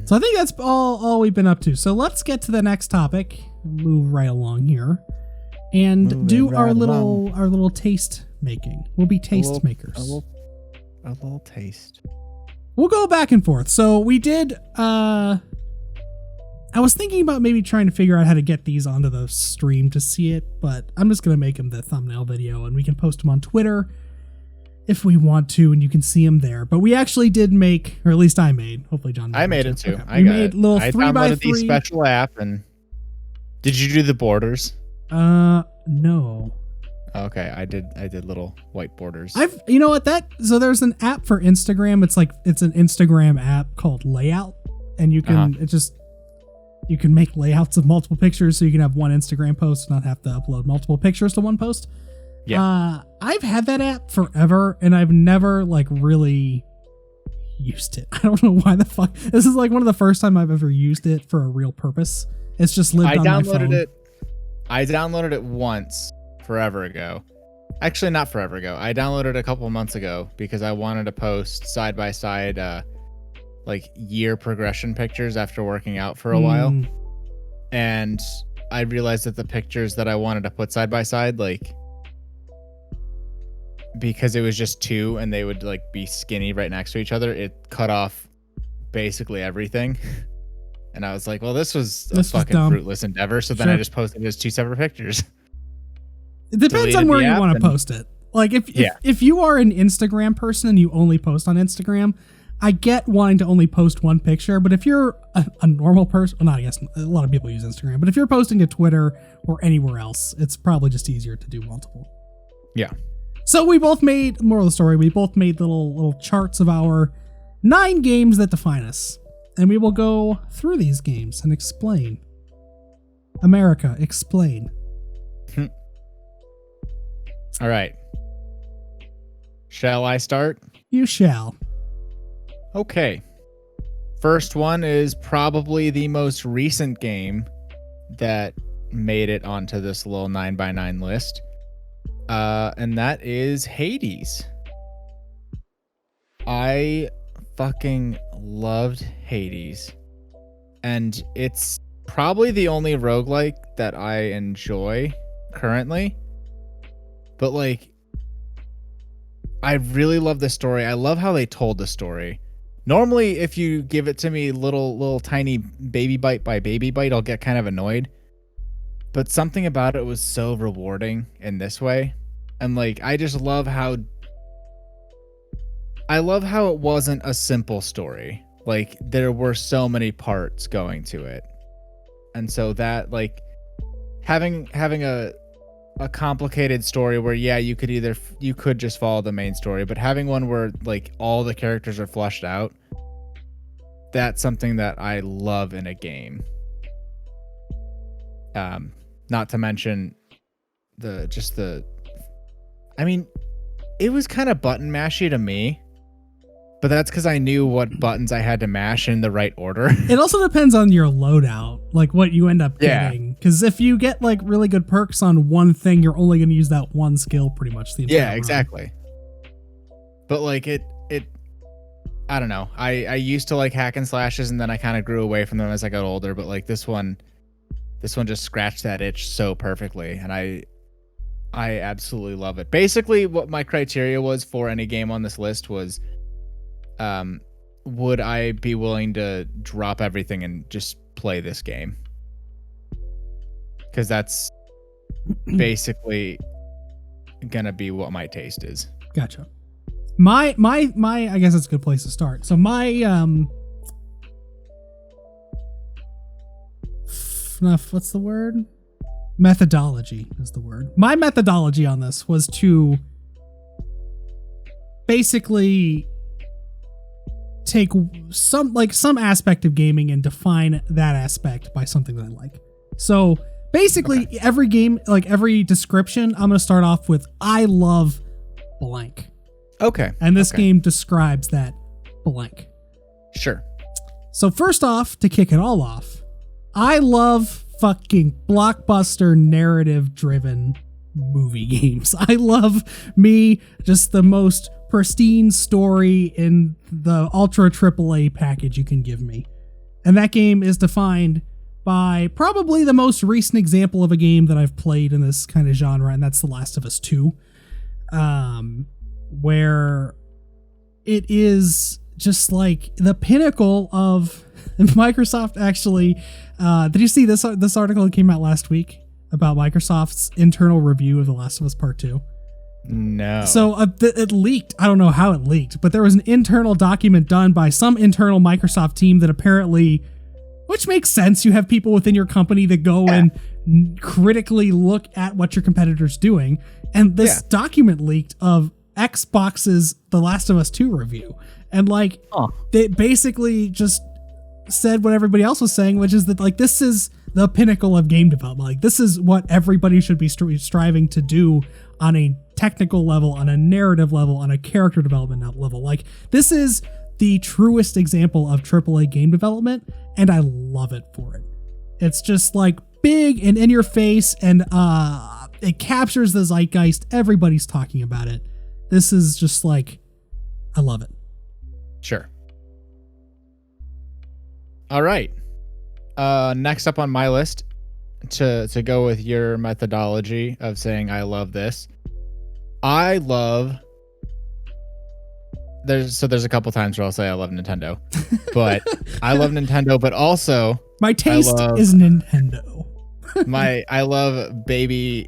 A: So I think that's all we've been up to. So let's get to the next topic. Move right along here, and do our little taste making. We'll be taste makers.
B: A little taste.
A: We'll go back and forth. So we did. I was thinking about maybe trying to figure out how to get these onto the stream to see it, but I'm just gonna make them the thumbnail video, and we can post them on Twitter if we want to, and you can see them there. But we actually did make, or at least I made. Hopefully, John.
B: I made it too.
A: Okay.
B: I made
A: little
B: I
A: 3x3.
B: downloaded the special app, and did you do the borders?
A: No.
B: Okay, I did little white borders.
A: You know what, so there's an app for Instagram. It's an Instagram app called Layout, and you can you can make layouts of multiple pictures, so you can have one Instagram post and not have to upload multiple pictures to one post. Yeah. I've had that app forever, and I've never really used it. I don't know why the fuck. This is one of the first time I've ever used it for a real purpose. It's just lived on my phone.
B: I downloaded it once forever ago. Actually, not forever ago. I downloaded it a couple months ago because I wanted to post side by side year progression pictures after working out for a while. And I realized that the pictures that I wanted to put side by side, because it was just 2 and they would be skinny right next to each other, it cut off basically everything. And I was like, well, this was a fucking fruitless endeavor. So then I just posted it as 2 separate pictures.
A: It depends on where you want to post it. If you are an Instagram person and you only post on Instagram, I get wanting to only post 1 picture. But if you're a normal person, well, I guess a lot of people use Instagram, but if you're posting to Twitter or anywhere else, it's probably just easier to do multiple.
B: Yeah.
A: So we both made, moral of the story, we both made little charts of our 9 games that define us. And we will go through these games and explain. America, explain.
B: All right. Shall I start?
A: You shall.
B: Okay. First one is probably the most recent game that made it onto this little 9x9 list. And that is Hades. I fucking loved Hades. And it's probably the only roguelike that I enjoy currently. But I really love the story. I love how they told the story. Normally, if you give it to me little tiny baby bite by baby bite, I'll get kind of annoyed. But something about it was so rewarding in this way. And I just love how I love how it wasn't a simple story. Like there were so many parts going to it. And so that like having a complicated story where you could just follow the main story, but having one where like all the characters are fleshed out, that's something that I love in a game. Not to mention I mean, it was kind of button mashy to me, but that's because I knew what buttons I had to mash in the right order.
A: It also depends on your loadout, like what you end up getting. Because if you get like really good perks on one thing, you're only going to use that one skill pretty much the entire run.
B: Exactly. But like it, I don't know. I used to like hack and slashes, and then I kind of grew away from them as I got older. But like this one just scratched that itch so perfectly, and I absolutely love it. Basically, what my criteria was for any game on this list was, would I be willing to drop everything and just play this game? Because that's basically gonna be what my taste is.
A: Gotcha. My I guess that's a good place to start. So what's the word? Methodology is the word. My methodology on this was to basically take some aspect of gaming and define that aspect by something that I like. So basically every game, like every description, I'm going to start off with, I love blank.
B: Okay.
A: And this game describes that blank.
B: Sure.
A: So first off, to kick it all off, I love fucking blockbuster narrative driven movie games. I love just the most pristine story in the ultra AAA package you can give me. And that game is defined by probably the most recent example of a game that I've played in this kind of genre, and that's The Last of Us 2. Where it is just like the pinnacle of Microsoft. Actually, did you see this article that came out last week about Microsoft's internal review of The Last of Us Part 2?
B: No.
A: So it leaked. I don't know how it leaked, but there was an internal document done by some internal Microsoft team that apparently, which makes sense. You have people within your company that go and critically look at what your competitor's doing. And this document leaked of Xbox's The Last of Us 2 review. And like, they basically just said what everybody else was saying, which is that like, this is the pinnacle of game development. Like, this is what everybody should be striving to do on a technical level, on a narrative level, on a character development level. Like, this is the truest example of AAA game development, and I love it for it. It's just like big and in your face, and it captures the zeitgeist. Everybody's talking about it. This is just like, I love it.
B: Sure. All right. Next up on my list, to go with your methodology of saying I love this. There's a couple times where I'll say I love Nintendo, but I love Nintendo, but also
A: my taste is Nintendo.
B: I love baby's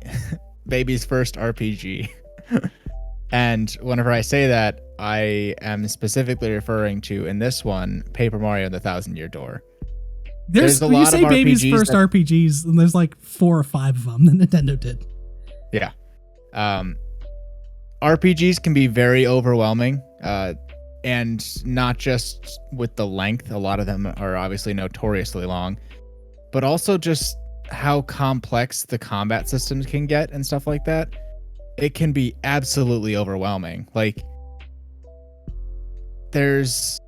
B: first RPG. And whenever I say that, I am specifically referring to, in this one, Paper Mario and the Thousand Year Door.
A: There's a lot of RPGs. You say baby's first RPGs, and there's like 4 or 5 of them that Nintendo did.
B: Yeah. RPGs can be very overwhelming, and not just with the length. A lot of them are obviously notoriously long, but also just how complex the combat systems can get and stuff like that. It can be absolutely overwhelming. Like, there's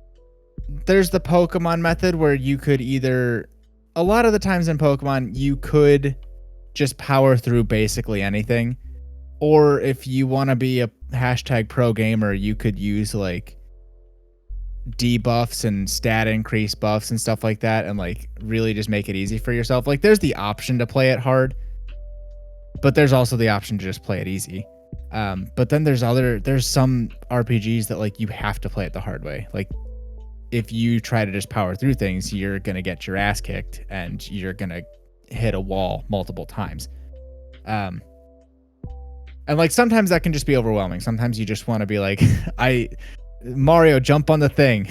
B: the Pokemon method where you could either, a lot of the times in Pokemon, you could just power through basically anything. Or if you want to be a #pro gamer, you could use like debuffs and stat increase buffs and stuff like that, and like really just make it easy for yourself. Like, there's the option to play it hard, but there's also the option to just play it easy. But then there's some RPGs that like you have to play it the hard way. Like, if you try to just power through things, you're going to get your ass kicked and you're going to hit a wall multiple times. And like, sometimes that can just be overwhelming. Sometimes you just want to be like, Mario, jump on the thing.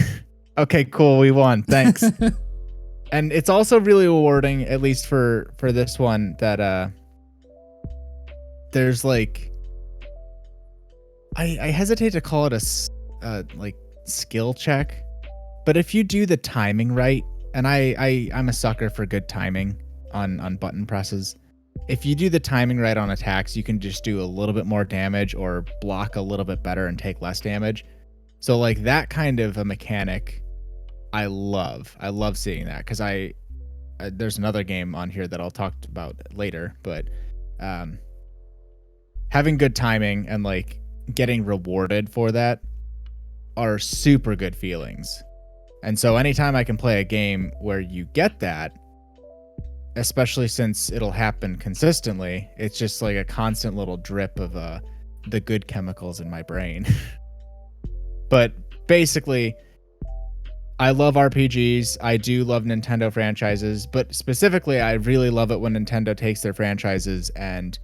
B: Okay, cool, we won. Thanks. And it's also really rewarding, at least for this one, that there's like, I hesitate to call it a like skill check, but if you do the timing right, and I'm a sucker for good timing on button presses. If you do the timing right on attacks, you can just do a little bit more damage or block a little bit better and take less damage. So like that kind of a mechanic, I love seeing that, because there's another game on here that I'll talk about later, but having good timing and like getting rewarded for that are super good feelings. And so anytime I can play a game where you get that, especially since it'll happen consistently, it's just like a constant little drip of the good chemicals in my brain. But basically, I love RPGs. I do love Nintendo franchises, but specifically, I really love it when Nintendo takes their franchises and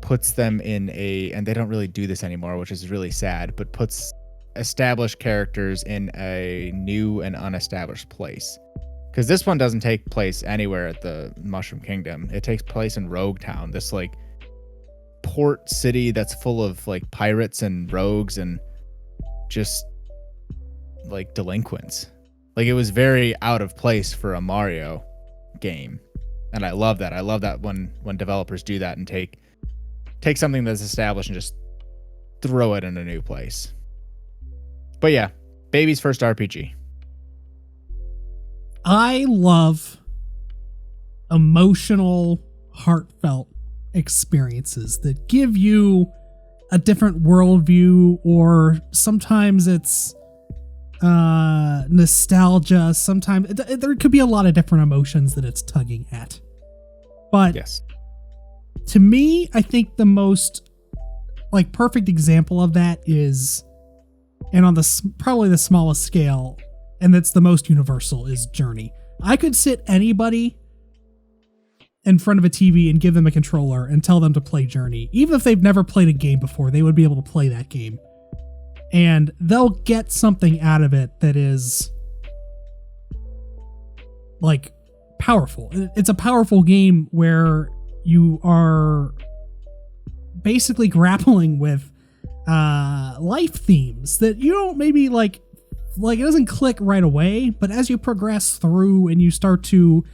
B: puts them in and they don't really do this anymore, which is really sad, but puts established characters in a new and unestablished place. Because this one doesn't take place anywhere at the Mushroom Kingdom. It takes place in Rogue Town, this like port city that's full of like pirates and rogues and just like delinquents. Like, it was very out of place for a Mario game. And I love that. I love that when developers do that and take something that's established and just throw it in a new place. But yeah, baby's first RPG.
A: I love emotional, heartfelt experiences that give you a different worldview, or sometimes it's nostalgia. Sometimes there could be a lot of different emotions that it's tugging at. But
B: yes,
A: to me, I think the most like perfect example of that is, and on probably the smallest scale, and that's the most universal, is Journey. I could sit anybody in front of a TV and give them a controller and tell them to play Journey. Even if they've never played a game before, they would be able to play that game. And they'll get something out of it that is like powerful. It's a powerful game where you are basically grappling with life themes that you don't maybe like it doesn't click right away, but as you progress through and you start to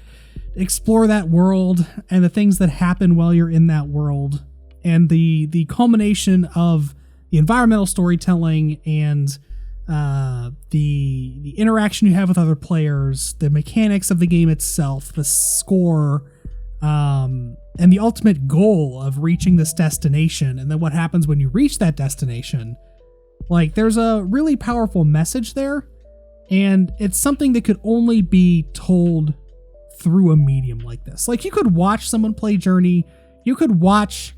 A: explore that world and the things that happen while you're in that world, and the culmination of the environmental storytelling and the interaction you have with other players, the mechanics of the game itself, the score, and the ultimate goal of reaching this destination, and then what happens when you reach that destination. Like, there's a really powerful message there, and it's something that could only be told through a medium like this. Like, you could watch someone play Journey, you could watch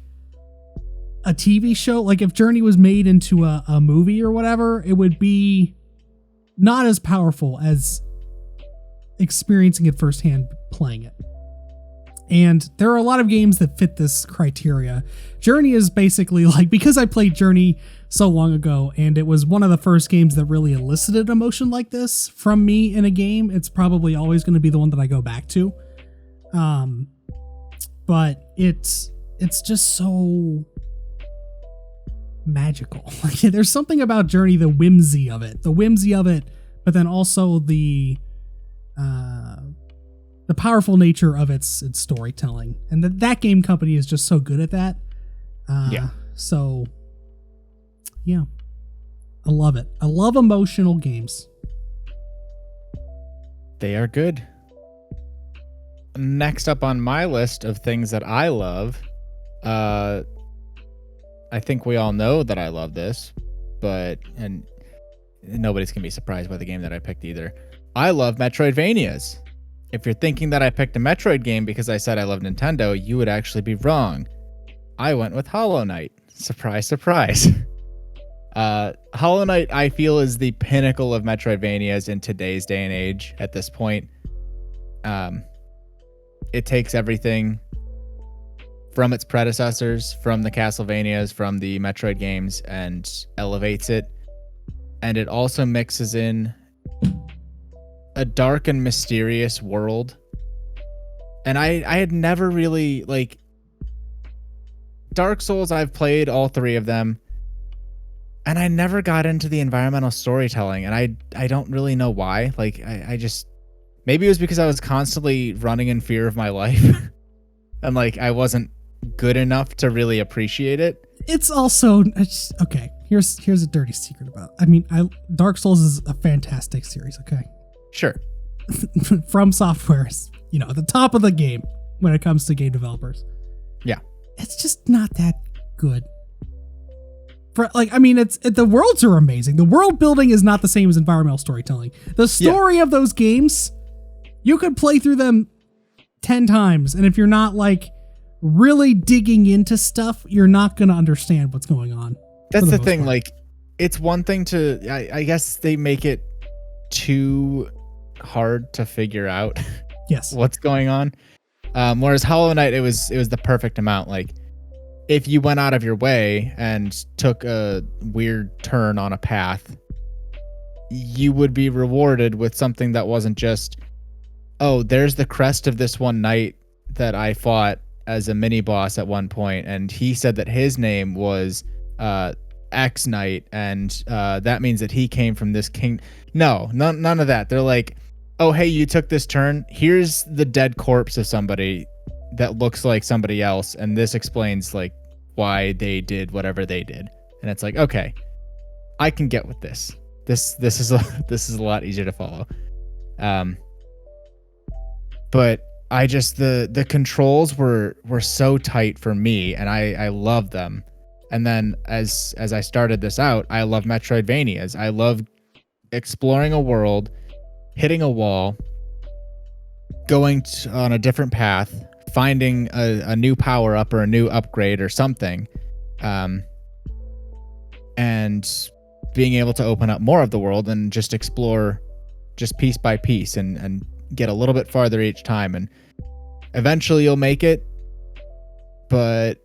A: a TV show. Like, if Journey was made into a movie or whatever, it would be not as powerful as experiencing it firsthand playing it. And there are a lot of games that fit this criteria. Journey is basically like, because I played Journey so long ago, and it was one of the first games that really elicited emotion like this from me in a game, it's probably always going to be the one that I go back to. But it's just so magical. Like, there's something about Journey, the whimsy of it, but then also the powerful nature of its storytelling, and that game company is just so good at that. So yeah, I love it. I love emotional games.
B: They are good. Next up on my list of things that I love, I think we all know that I love this, and nobody's gonna be surprised by the game that I picked either. I love Metroidvanias. If you're thinking that I picked a Metroid game because I said I love Nintendo, you would actually be wrong. I went with Hollow Knight. Surprise, surprise. Hollow Knight, I feel, is the pinnacle of Metroidvanias in today's day and age at this point. It takes everything from its predecessors, from the Castlevanias, from the Metroid games, and elevates it. and it also mixes in a dark and mysterious world. And I had never really, like, Dark Souls, I've played all 3 of them, and I never got into the environmental storytelling, and I don't really know why. Like, I just, maybe it was because I was constantly running in fear of my life, and like I wasn't good enough to really appreciate it.
A: It's also, okay, here's a dirty secret about it. I mean, Dark Souls is a fantastic series, okay?
B: Sure.
A: From Software is, at the top of the game when it comes to game developers.
B: Yeah.
A: It's just not that good. The worlds are amazing. The world building is not the same as environmental storytelling. The story of those games, you could play through them 10 times, and if you're not like really digging into stuff, you're not going to understand what's going on.
B: That's the thing. Like, it's one thing to, I guess they make it too hard to figure out what's going on. Whereas Hollow Knight, it was the perfect amount. Like, if you went out of your way and took a weird turn on a path, you would be rewarded with something that wasn't just, oh, there's the crest of this one knight that I fought as a mini boss at one point, and he said that his name was X Knight, and that means that he came from this king. No, none of that. They're like, oh, hey, you took this turn. Here's the dead corpse of somebody that looks like somebody else, and this explains like why they did whatever they did. And it's like, okay, I can get with this. This is a lot easier to follow. But I just, the controls were so tight for me, and I love them. And then as I started this out, I love Metroidvanias. I love exploring a world, hitting a wall, going on a different path, finding a new power up or a new upgrade or something, and being able to open up more of the world and just explore just piece by piece and get a little bit farther each time. And eventually you'll make it, but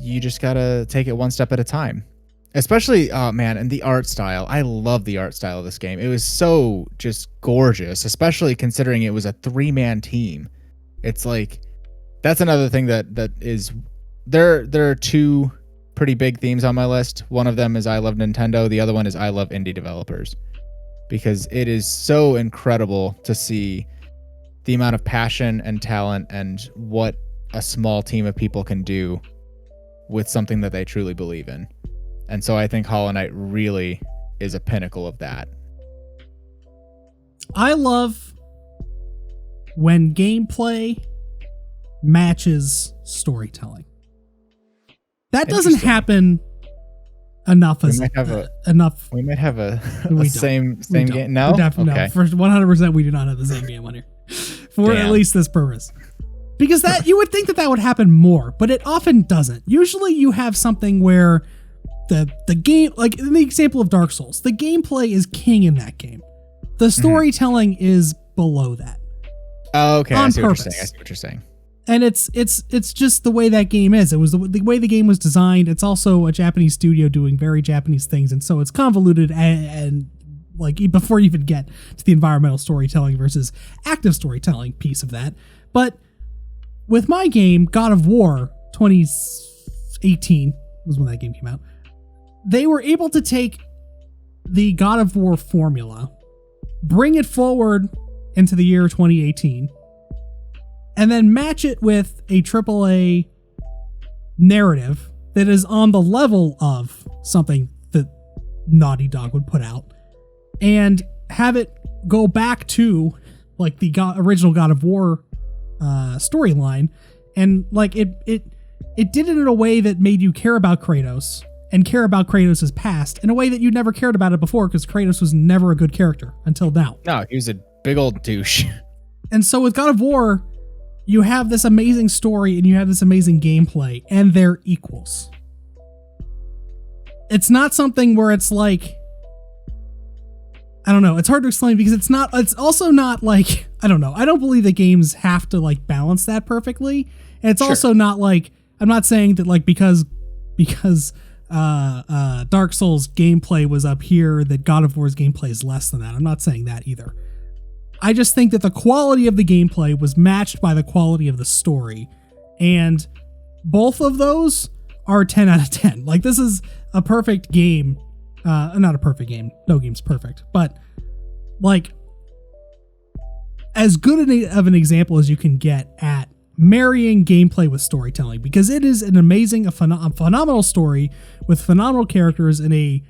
B: you just gotta take it one step at a time. Especially, and the art style. I love the art style of this game. It was so just gorgeous, especially considering it was a 3-man team. It's like, that's another thing that is, there are 2 pretty big themes on my list. One of them is I love Nintendo. The other one is I love indie developers, because it is so incredible to see the amount of passion and talent and what a small team of people can do with something that they truly believe in. And so I think Hollow Knight really is a pinnacle of that.
A: I love when gameplay matches storytelling. That doesn't happen enough.
B: We might have a same game. No?
A: Okay. For 100%, we do not have the same game on here. For at least this purpose. Because that you would think that would happen more, but it often doesn't. Usually you have something where the game, like in the example of Dark Souls, the gameplay is king in that game. The storytelling is below that.
B: Oh, okay.
A: On
B: I see
A: purpose.
B: what you're saying.
A: And it's just the way that game is. It was the way the game was designed. It's also a Japanese studio doing very Japanese things, and so it's convoluted and like before you even get to the environmental storytelling versus active storytelling piece of that. But with my game, God of War 2018 was when that game came out. They were able to take the God of War formula, bring it forward into the year 2018, and then match it with a AAA narrative that is on the level of something that Naughty Dog would put out, and have it go back to like the original God of War storyline, and like it did it in a way that made you care about Kratos and care about Kratos' past in a way that you never cared about it before, because Kratos was never a good character until now.
B: No, he was a big old douche.
A: And so with God of War, you have this amazing story and you have this amazing gameplay, and they're equals. It's not something where it's like, I don't know, it's hard to explain because it's also not like, I don't know, I don't believe that games have to like balance that perfectly. And it's also not like, I'm not saying that like because Dark Souls gameplay was up here, that God of War's gameplay is less than that. I'm not saying that either. I just think that the quality of the gameplay was matched by the quality of the story. And both of those are 10 out of 10. Like, this is a perfect game. Not a perfect game. No game's perfect. But, like, as good of an example as you can get at marrying gameplay with storytelling, because it is an amazing, a phenomenal story with phenomenal characters in a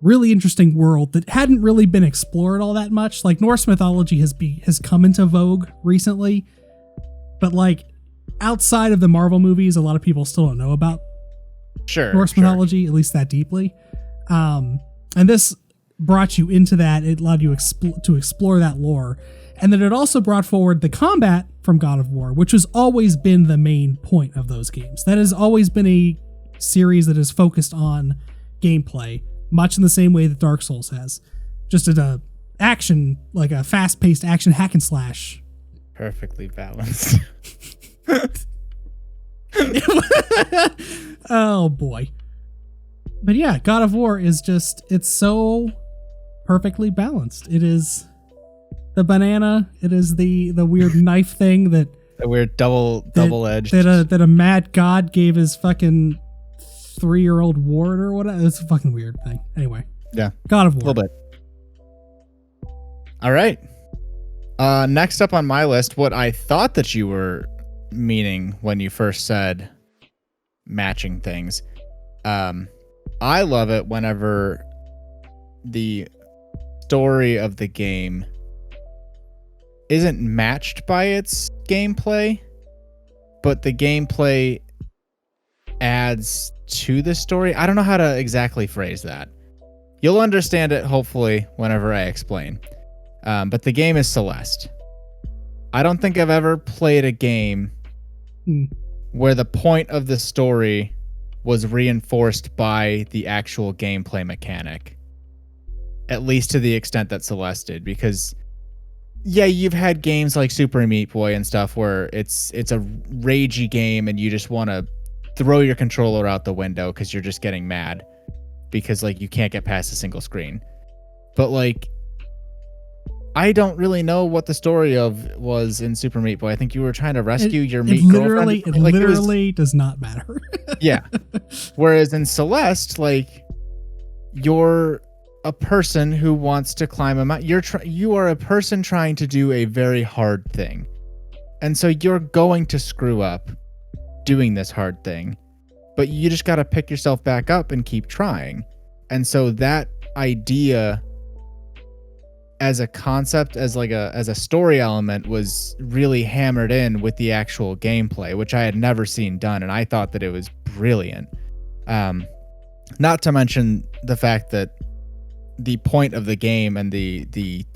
A: really interesting world that hadn't really been explored all that much. Like, Norse mythology has come into vogue recently, but like outside of the Marvel movies, a lot of people still don't know about Norse mythology, at least that deeply. And this brought you into that. It allowed you to explore that lore. And then it also brought forward the combat from God of War, which has always been the main point of those games. That has always been a series that is focused on gameplay, much in the same way that Dark Souls has. Just a action, like a fast-paced action hack and slash.
B: Perfectly balanced.
A: Oh boy. But yeah, God of War is just, it's so perfectly balanced. It is the banana, it is the weird knife thing that
B: a weird double-edged
A: that a mad god gave his fucking 3-year-old ward or whatever. It's a fucking weird thing. Anyway.
B: Yeah.
A: God of War.
B: A little bit. All right. Next up on my list, what I thought that you were meaning when you first said matching things. I love it whenever the story of the game isn't matched by its gameplay, but the gameplay adds to the story. I don't know how to exactly phrase that. You'll understand it, hopefully, whenever I explain. But the game is Celeste. I don't think I've ever played a game where the point of the story was reinforced by the actual gameplay mechanic. At least to the extent that Celeste did, because yeah, you've had games like Super Meat Boy and stuff where it's a ragey game and you just want to throw your controller out the window because you're just getting mad because like you can't get past a single screen. But like, I don't really know what the story was in Super Meat Boy. I think you were trying to rescue your meat girlfriend.
A: It literally does not matter.
B: Yeah. Whereas in Celeste, like, you're a person who wants to climb a mountain. You are a person trying to do a very hard thing. And so you're going to screw up doing this hard thing, but you just got to pick yourself back up and keep trying. And so that idea as a concept, as a story element, was really hammered in with the actual gameplay, which I had never seen done. And I thought that it was brilliant. Not to mention the fact that the point of the game and the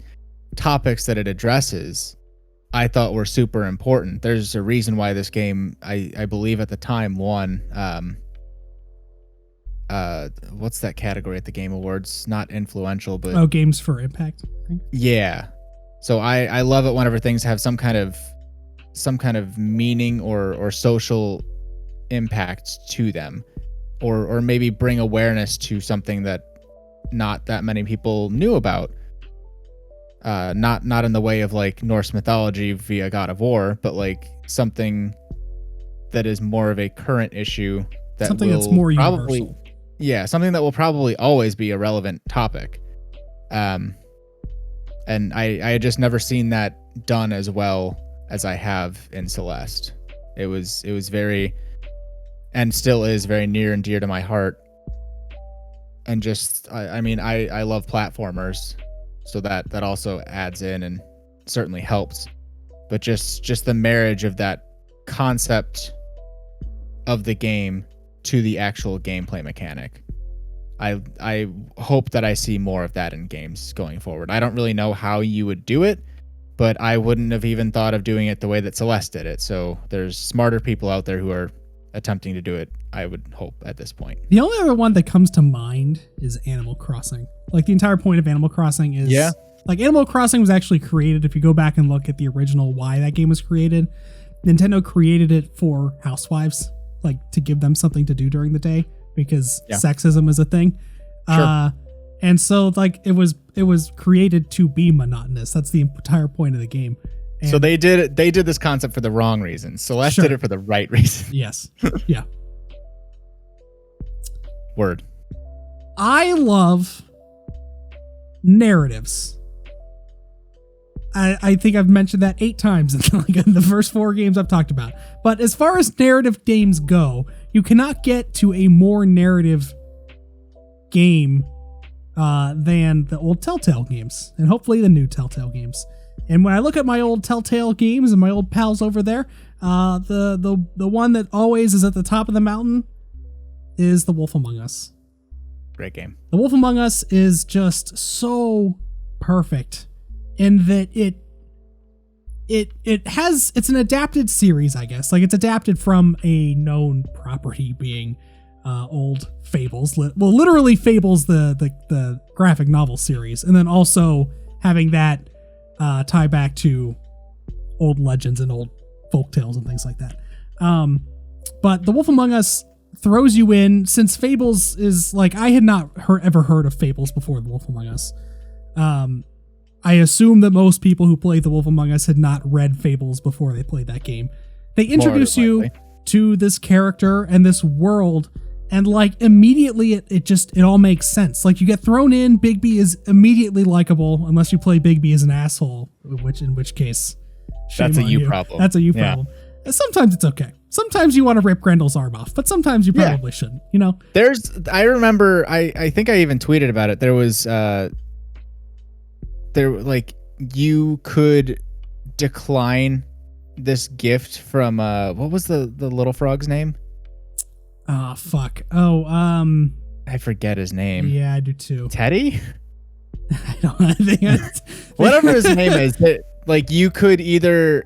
B: topics that it addresses, I thought were super important. There's a reason why this game, I believe at the time, won what's that category at the Game Awards? Not influential, but
A: games for impact, I think.
B: Yeah. So I love it whenever things have some kind of meaning or social impact to them, or maybe bring awareness to something that not that many people knew about. Not in the way of like Norse mythology via God of War, but like something that is more of a current issue, that
A: something that's more universal.
B: Yeah, something that will probably always be a relevant topic. And I had just never seen that done as well as I have in Celeste. It was very, and still is very near and dear to my heart. And just, I mean, I love platformers, so that also adds in and certainly helps. But just the marriage of that concept of the game to the actual gameplay mechanic. I hope that I see more of that in games going forward. I don't really know how you would do it, but I wouldn't have even thought of doing it the way that Celeste did it. So there's smarter people out there who are attempting to do it, I would hope, at this point.
A: The only other one that comes to mind is Animal Crossing. Like, the entire point of Animal Crossing is... Yeah. Like, Animal Crossing was actually created, if you go back and look at the original why that game was created, Nintendo created it for housewives, like, to give them something to do during the day, because
B: Yeah.
A: sexism is a thing.
B: Sure.
A: And so like it was created to be monotonous. That's the entire point of the game. And
B: So they did this concept for the wrong reasons. Celeste
A: Sure.
B: did it for the right reason.
A: yes. Yeah.
B: Word.
A: I love narratives. I think I've mentioned that 8 times in the first 4 games I've talked about. But as far as narrative games go, you cannot get to a more narrative game than the old Telltale games, and hopefully the new Telltale games. And when I look at my old Telltale games and my old pals over there, the one that always is at the top of the mountain is The Wolf Among Us.
B: Great game.
A: The Wolf Among Us is just so perfect in that it's an adapted series, I guess. Like, it's adapted from a known property, being old Fables. Well, literally Fables, the graphic novel series, and then also having that tie back to old legends and old folk tales and things like that. But The Wolf Among Us throws you in, since Fables is like, I had not ever heard of Fables before The Wolf Among Us. I assume that most people who played The Wolf Among Us had not read Fables before they played that game. They introduce you to this character and this world, and like immediately it all makes sense. Like, you get thrown in, Bigby is immediately likable, unless you play Bigby as an asshole, in which case shame
B: That's a
A: on
B: you problem.
A: That's a you
B: Yeah.
A: problem. And sometimes it's okay. Sometimes you want to rip Grendel's arm off, but sometimes you probably shouldn't, you know?
B: I remember, I think I even tweeted about it. There was, like, you could decline this gift from, what was the little frog's name?
A: Oh, fuck. Oh,
B: I forget his name.
A: yeah, I do too.
B: Teddy?
A: I think
B: Whatever his name is, like, you could either,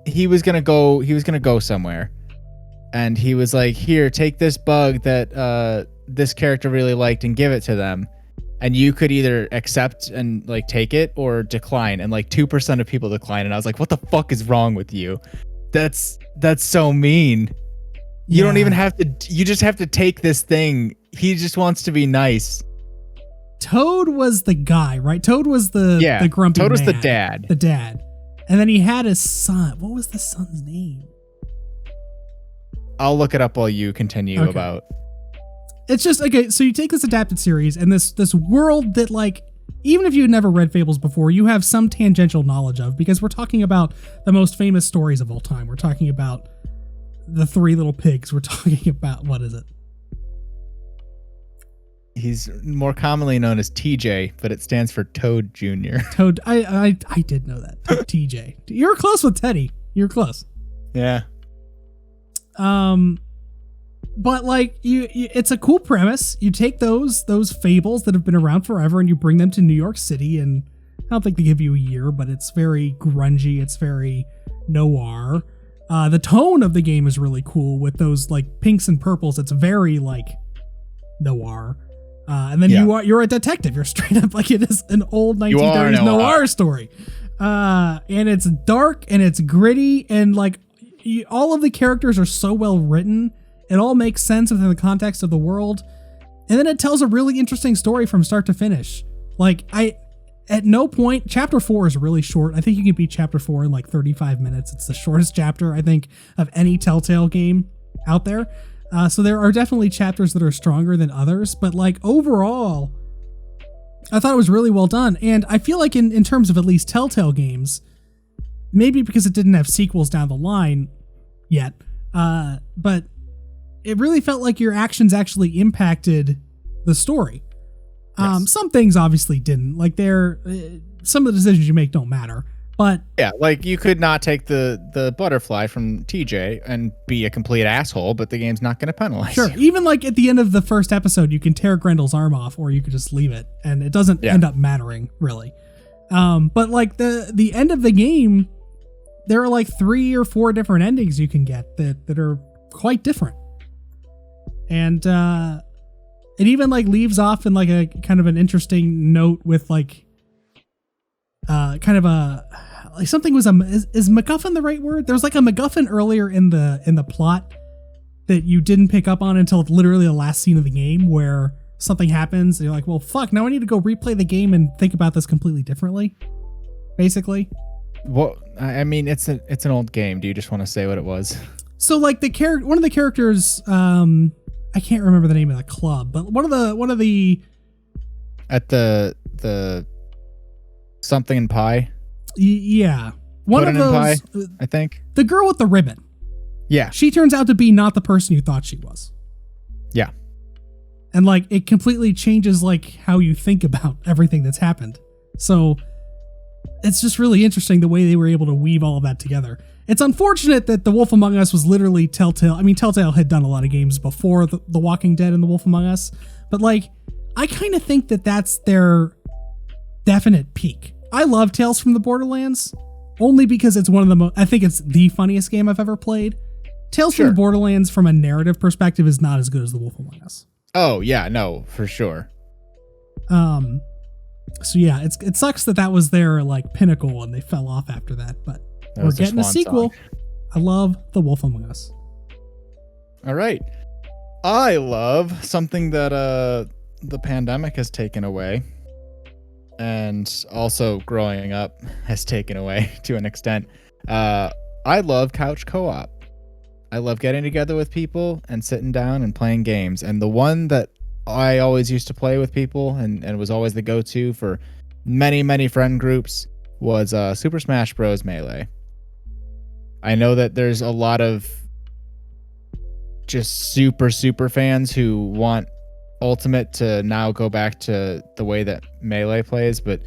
B: he was gonna go somewhere, and he was like, here, take this bug that this character really liked and give it to them, and you could either accept and like take it or decline, and like 2% of people decline, and I was like, what the fuck is wrong with you? That's so mean. You don't even have to, you just have to take this thing. He just wants to be nice.
A: Toad was the guy, right? Toad was the grumpy
B: Toad was the
A: man.
B: dad.
A: The dad. And then he had his son. What was the son's name?
B: I'll look it up while you continue about.
A: It's just, okay, so you take this adapted series and this world that, like, even if you had never read Fables before, you have some tangential knowledge of, because we're talking about the most famous stories of all time. We're talking about the 3 Little Pigs. We're talking about, what is it?
B: He's more commonly known as TJ, but it stands for Toad Jr.
A: Toad. I did know that. TJ. You were close with Teddy. You were close.
B: Yeah.
A: But like, it's a cool premise. You take those fables that have been around forever and you bring them to New York City, and I don't think they give you a year, but it's very grungy. It's very noir. The tone of the game is really cool with those like pinks and purples. It's very like noir. And then you're a detective. You're straight up like, it is an old 1930s noir story. And it's dark and it's gritty, and like all of the characters are so well written. It all makes sense within the context of the world. And then it tells a really interesting story from start to finish. Like, at no point, chapter 4 is really short. I think you can beat chapter 4 in like 35 minutes. It's the shortest chapter, I think, of any Telltale game out there. So there are definitely chapters that are stronger than others, but like overall, I thought it was really well done. And I feel like in terms of at least Telltale games, maybe because it didn't have sequels down the line yet, but it really felt like your actions actually impacted the story.
B: Yes.
A: Some things obviously didn't. Like, some of the decisions you make don't matter. But
B: yeah, like, you could not take the butterfly from TJ and be a complete asshole, but the game's not going to penalize
A: sure,
B: you.
A: even like at the end of the first episode, you can tear Grendel's arm off, or you could just leave it, and it doesn't end up mattering really. But like the end of the game, there are like 3 or 4 different endings you can get that are quite different, and it even like leaves off in like a kind of an interesting note with like kind of a, like, something was is MacGuffin the right word? There's like a MacGuffin earlier in the plot that you didn't pick up on until literally the last scene of the game where something happens and you're like, well, fuck, now I need to go replay the game and think about this completely differently, basically.
B: Well, I mean, it's an old game. Do you just want to say what it was?
A: So like one of the characters, I can't remember the name of the club, but one of the
B: at the something in pie.
A: Yeah, one of those.
B: Pie, I think
A: the girl with the ribbon.
B: Yeah,
A: she turns out to be not the person you thought she was.
B: Yeah,
A: and like it completely changes like how you think about everything that's happened. So it's just really interesting the way they were able to weave all of that together. It's unfortunate that The Wolf Among Us was literally Telltale. I mean, Telltale had done a lot of games before The Walking Dead and The Wolf Among Us, but like, I kind of think that that's their definite peak. I love Tales from the Borderlands only because it's one of the I think it's the funniest game I've ever played. Tales from the Borderlands from a narrative perspective is not as good as The Wolf Among Us.
B: Oh yeah, no, for sure.
A: So yeah, it sucks that was their like pinnacle and they fell off after that, but we're getting a sequel. Song. I love The Wolf Among Us.
B: All right. I love something that the pandemic has taken away, and also growing up has taken away to an extent. I love couch co-op. I love getting together with people and sitting down and playing games. And the one that I always used to play with people and was always the go-to for many, many friend groups was Super Smash Bros. Melee. I know that there's a lot of just super fans who want Ultimate to now go back to the way that Melee plays, but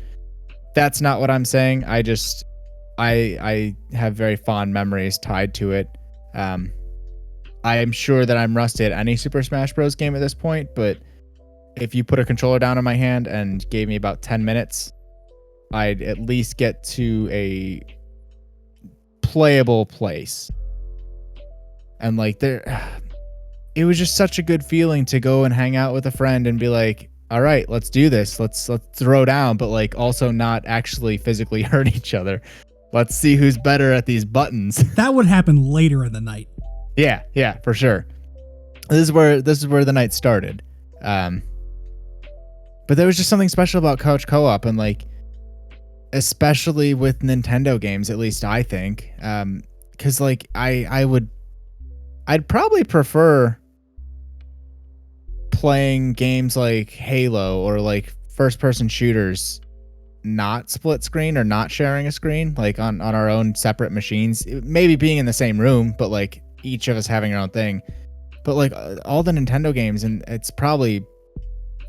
B: that's not what I'm saying. I have very fond memories tied to it. I am sure that I'm rusty at any Super Smash Bros. Game at this point, but if you put a controller down in my hand and gave me about 10 minutes, I'd at least get to a playable place. And like it was just such a good feeling to go and hang out with a friend and be like, all right, let's do this. Let's throw down, but like also not actually physically hurt each other. Let's see who's better at these buttons.
A: That would happen later in the night.
B: Yeah, for sure. This is where the night started. But there was just something special about couch co-op, and like, especially with Nintendo games, at least I think, because like I'd probably prefer playing games like Halo or like first-person shooters, not split screen or not sharing a screen, like on our own separate machines. Maybe being in the same room, but like each of us having our own thing. But like all the Nintendo games, and it's probably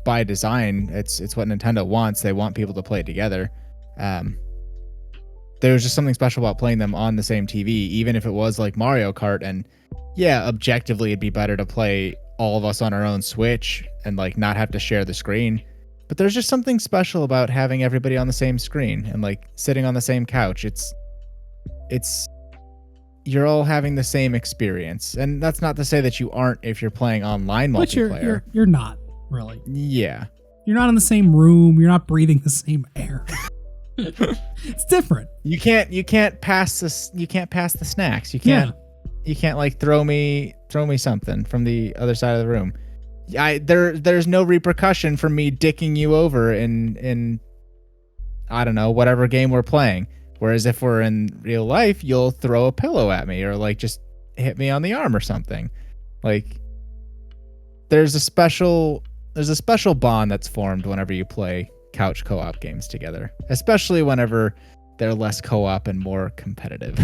B: by design, it's what Nintendo wants. They want people to play together. There was just something special about playing them on the same TV, even if it was like Mario Kart. And yeah, objectively, it'd be better to play all of us on our own Switch and like not have to share the screen. But there's just something special about having everybody on the same screen and like sitting on the same couch. It's you're all having the same experience. And that's not to say that you aren't if you're playing online multiplayer.
A: But you're not really.
B: Yeah.
A: You're not in the same room. You're not breathing the same air. It's different.
B: You can't pass this. You can't pass the snacks. You can't like throw me something from the other side of the room. There's no repercussion for me dicking you over in I don't know, whatever game we're playing. Whereas if we're in real life, you'll throw a pillow at me or like just hit me on the arm or something. Like there's a special bond that's formed whenever you play couch co-op games together, especially whenever they're less co-op and more competitive.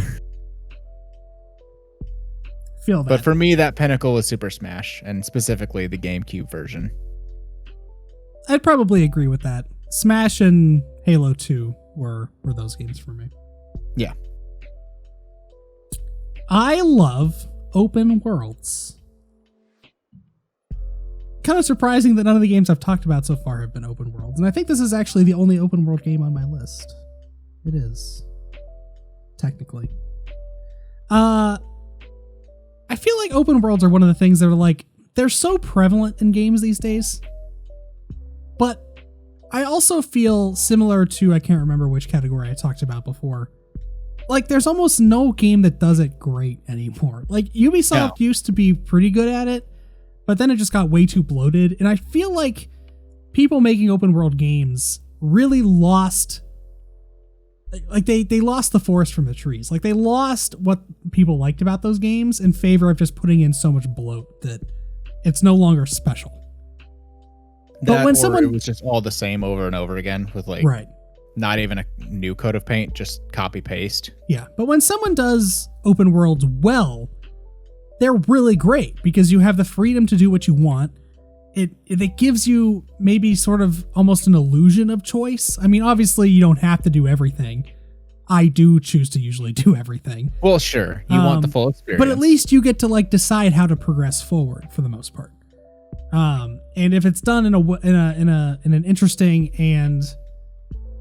A: Feel that.
B: But for me, that pinnacle was Super Smash, and specifically the GameCube version.
A: I'd probably agree with that. Smash and Halo 2 were those games for me.
B: Yeah.
A: I love open worlds. Kind of surprising that none of the games I've talked about so far have been open worlds. And I think this is actually the only open world game on my list. It is. Technically. I feel like open worlds are one of the things that are like, they're so prevalent in games these days. But I also feel similar to, I can't remember which category I talked about before. like there's almost no game that does it great anymore. Like Ubisoft used to be pretty good at it, but then it just got way too bloated. And I feel like people making open world games really lost, like they lost the forest from the trees. Like they lost what people liked about those games in favor of just putting in so much bloat that it's no longer special.
B: But when someone, it was just all the same over and over again with like
A: right.
B: Not even a new coat of paint, just copy paste.
A: Yeah, but when someone does open worlds well, they're really great because you have the freedom to do what you want. It gives you maybe sort of almost an illusion of choice. I mean, obviously you don't have to do everything. I do choose to usually do everything.
B: Well, sure, you want the full experience,
A: but at least you get to like decide how to progress forward for the most part. And if it's done in an interesting and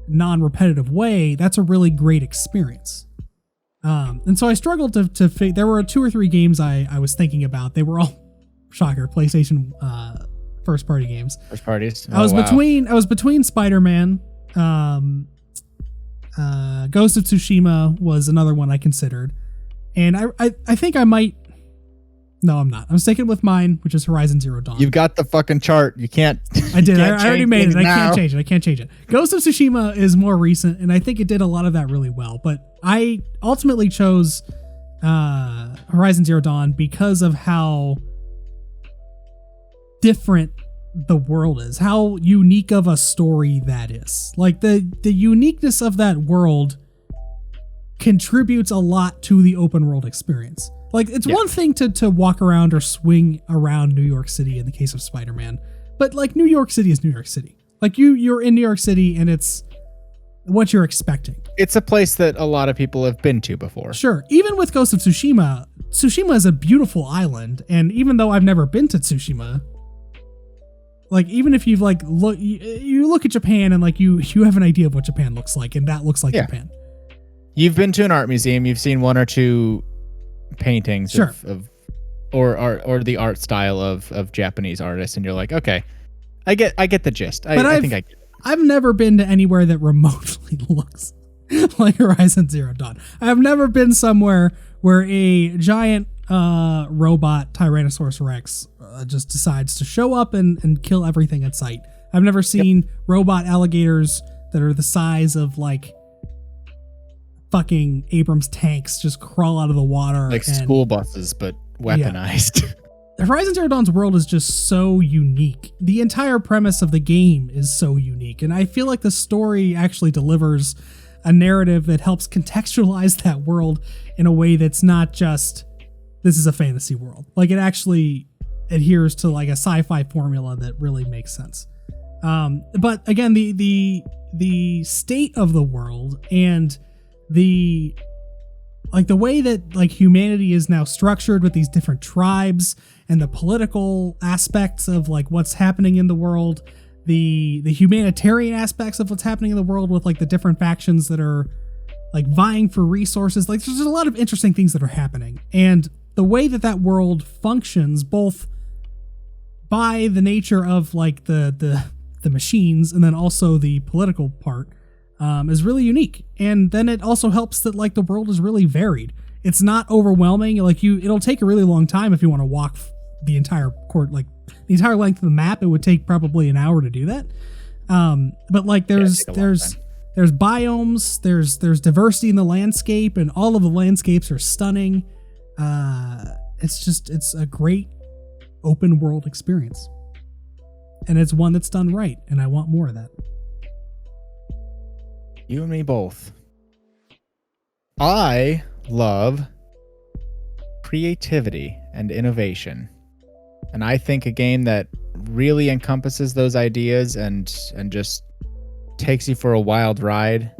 A: non-repetitive way, that's a really great experience. And so I struggled to there were 2 or 3 games I was thinking about. They were all, shocker, PlayStation first party games.
B: First parties.
A: I was between Spider-Man, Ghost of Tsushima was another one I considered, and I think I might. No, I'm not. I'm sticking with mine, which is Horizon Zero Dawn.
B: You've got the fucking chart. You can't.
A: I did. I already made it. I can't change it. Ghost of Tsushima is more recent, and I think it did a lot of that really well. But I ultimately chose Horizon Zero Dawn because of how different the world is, how unique of a story that is. Like the uniqueness of that world contributes a lot to the open world experience. Like, it's one thing to walk around or swing around New York City in the case of Spider-Man, but like New York City is New York City. Like you're in New York City and it's what you're expecting.
B: It's a place that a lot of people have been to before.
A: Sure. Even with Ghost of Tsushima, Tsushima is a beautiful island. And even though I've never been to Tsushima, like even if you've like you look at Japan and like you have an idea of what Japan looks like, and that looks like Japan.
B: You've been to an art museum, you've seen 1 or 2 paintings or the art style of Japanese artists, and you're like, okay, I get the gist. I think I get it.
A: I've never been to anywhere that remotely looks like Horizon Zero Dawn. I've never been somewhere where a giant robot Tyrannosaurus Rex just decides to show up and kill everything in sight. I've never seen robot alligators that are the size of like fucking Abrams tanks just crawl out of the water.
B: Like school buses, but weaponized.
A: Yeah. Horizon Zero Dawn's world is just so unique. The entire premise of the game is so unique. And I feel like the story actually delivers a narrative that helps contextualize that world in a way that's not just, this is a fantasy world. Like it actually adheres to like a sci-fi formula that really makes sense. But again, the state of the world and the way that like humanity is now structured with these different tribes and the political aspects of like what's happening in the world, the humanitarian aspects of what's happening in the world with like the different factions that are like vying for resources. Like there's a lot of interesting things that are happening, and the way that world functions both by the nature of like the machines and then also the political part is really unique. And then it also helps that like the world is really varied. It's not overwhelming. Like it'll take a really long time if you want to walk the entire like the entire length of the map. It would take probably an hour to do that. But like there's biomes, there's diversity in the landscape, and all of the landscapes are stunning. It's a great open world experience, and it's one that's done right, and I want more of that.
B: You and me both. I love creativity and innovation. And I think a game that really encompasses those ideas and just takes you for a wild ride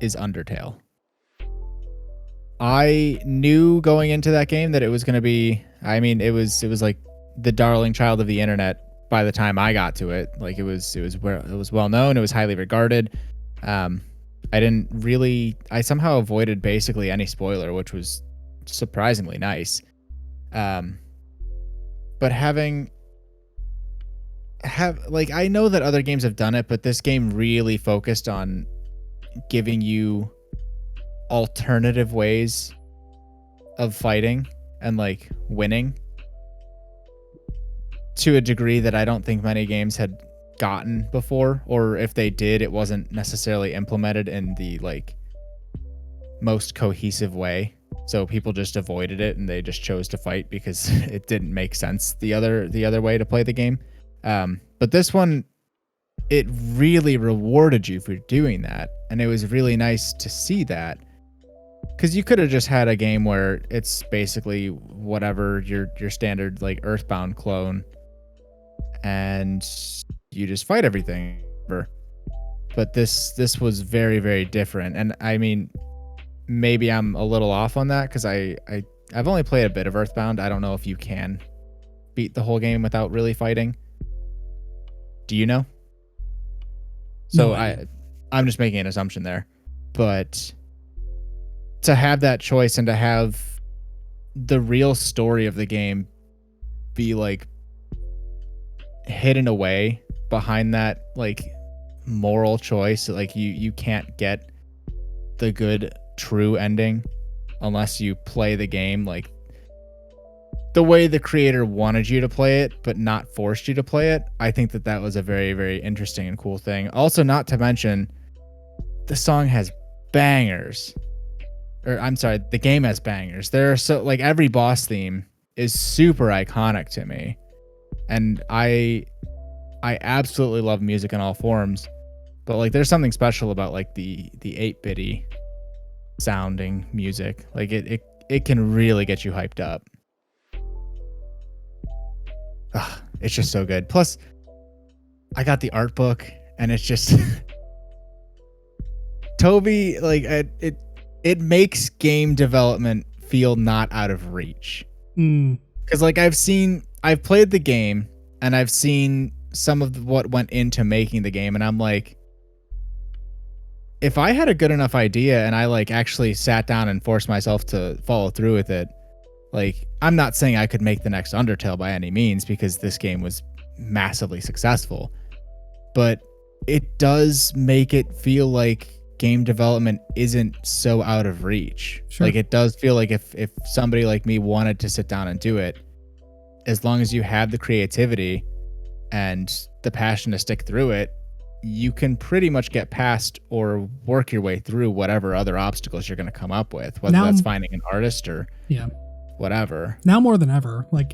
B: is Undertale. I knew going into that game that it was going to be, I mean, it was like the darling child of the internet by the time I got to it. Like it was well known, it was highly regarded. I somehow avoided basically any spoiler, which was surprisingly nice. But I know that other games have done it, but this game really focused on giving you alternative ways of fighting and like winning to a degree that I don't think many games had gotten before, or if they did, it wasn't necessarily implemented in the like most cohesive way. So people just avoided it and they just chose to fight because it didn't make sense the other way to play the game. But this one, it really rewarded you for doing that, and it was really nice to see that, because you could have just had a game where it's basically whatever your standard like Earthbound clone, and you just fight everything. But this was very, very different, and I mean, maybe I'm a little off on that because I've only played a bit of Earthbound. I don't know if you can beat the whole game without really fighting. Do you know? So
A: No,
B: I'm just making an assumption there, but to have that choice and to have the real story of the game be like hidden away behind that like moral choice, like you can't get the good true ending unless you play the game like the way the creator wanted you to play it, but not forced you to play it. I think that was a very, very interesting and cool thing. Also, not to mention, the song has bangers. Or I'm sorry, the game has bangers. There are so like every boss theme is super iconic to me, and I absolutely love music in all forms. But like, there's something special about like the 8-bitty sounding music. Like it can really get you hyped up. It's just so good. Plus, I got the art book, and it's just Toby. Like it makes game development feel not out of reach. Because like I've played the game, and I've seen some of what went into making the game, and I'm like, if I had a good enough idea and I like actually sat down and forced myself to follow through with it, like, I'm not saying I could make the next Undertale by any means, because this game was massively successful, but it does make it feel like game development isn't so out of reach. Sure. Like, it does feel like if somebody like me wanted to sit down and do it, as long as you have the creativity and the passion to stick through it, you can pretty much get past or work your way through whatever other obstacles you're going to come up with, whether that's finding an artist or whatever.
A: Now more than ever, like,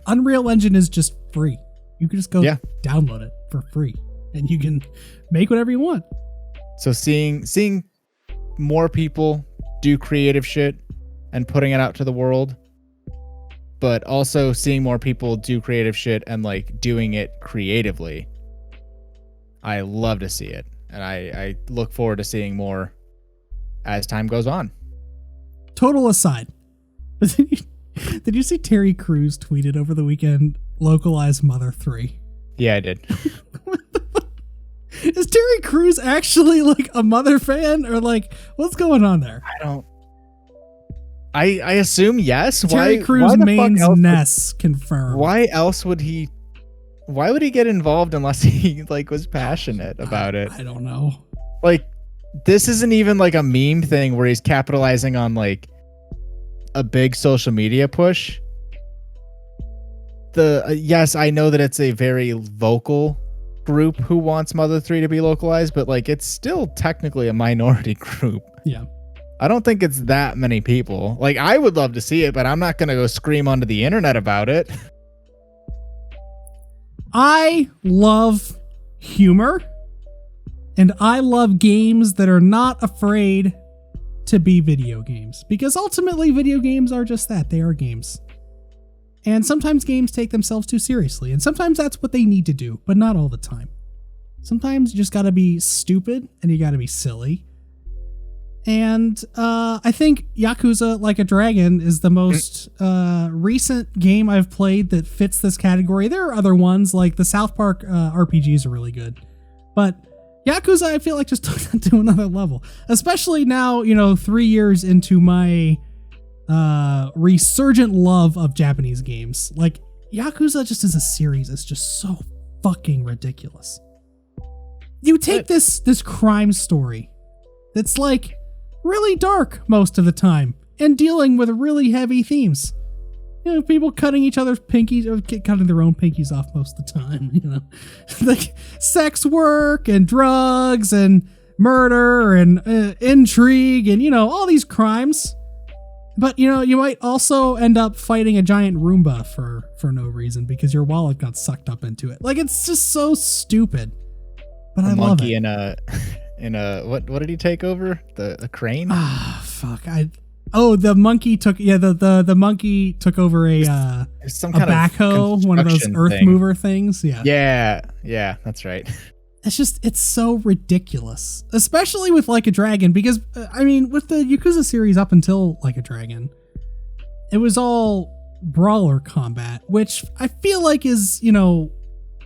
A: Unreal Engine is just free. You can just go download it for free, and you can make whatever you want.
B: So seeing more people do creative shit and putting it out to the world, but also seeing more people do creative shit and like doing it creatively, I love to see it, and I look forward to seeing more as time goes on. Total aside,
A: did you see Terry Crews tweeted over the weekend, localize Mother 3?
B: Yeah, I did.
A: Is Terry Crews actually like a Mother fan, or like what's going on there?
B: I assume yes.
A: Terry Crews mains Ness confirmed.
B: Why would he get involved unless he like was passionate about it?
A: I don't know.
B: Like, this isn't even like a meme thing where he's capitalizing on like a big social media push. Yes, I know that it's a very vocal group who wants Mother 3 to be localized, but like, it's still technically a minority group.
A: Yeah.
B: I don't think it's that many people. Like, I would love to see it, but I'm not going to go scream onto the internet about it.
A: I love humor, and I love games that are not afraid to be video games, because ultimately video games are just that. They are games. And sometimes games take themselves too seriously, and sometimes that's what they need to do, but not all the time. Sometimes you just gotta be stupid and you gotta be silly. And I think Yakuza Like a Dragon is the most recent game I've played that fits this category. There are other ones, like the South Park RPGs are really good, but Yakuza, I feel like, just took that to another level. Especially now, 3 years into my resurgent love of Japanese games. Like, Yakuza just as a series is just so fucking ridiculous. You take this crime story that's like really dark most of the time and dealing with really heavy themes. People cutting each other's pinkies, or cutting their own pinkies off most of the time, like sex work and drugs and murder and intrigue and, all these crimes. But, you might also end up fighting a giant Roomba for no reason because your wallet got sucked up into it. Like, it's just so stupid. But I love it.
B: In a what did he take over? The crane?
A: Ah, fuck. The monkey took the monkey took over some kind backhoe, one of those earth mover things. Yeah, that's right. It's so ridiculous, especially with Like a Dragon, because with the Yakuza series up until Like a Dragon, it was all brawler combat, which I feel like is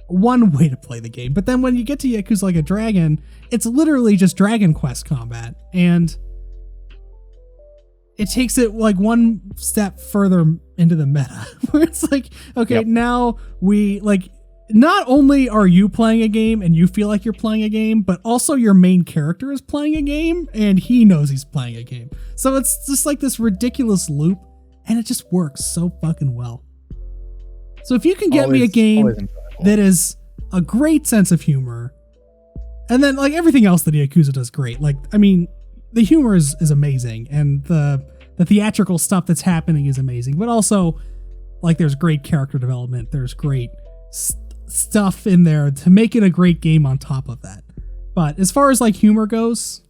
A: one way to play the game. But then when you get to Yakuza Like a Dragon, it's literally just Dragon Quest combat, and it takes it like one step further into the meta, where it's like, okay, now we like, not only are you playing a game and you feel like you're playing a game, but also your main character is playing a game and he knows he's playing a game. So it's just like this ridiculous loop, and it just works so fucking well. So if you can get me a game that is a great sense of humor, and then like everything else that Yakuza does great, like, the humor is amazing, and the theatrical stuff that's happening is amazing, but also like there's great character development, there's great stuff in there to make it a great game on top of that. But as far as like humor goes,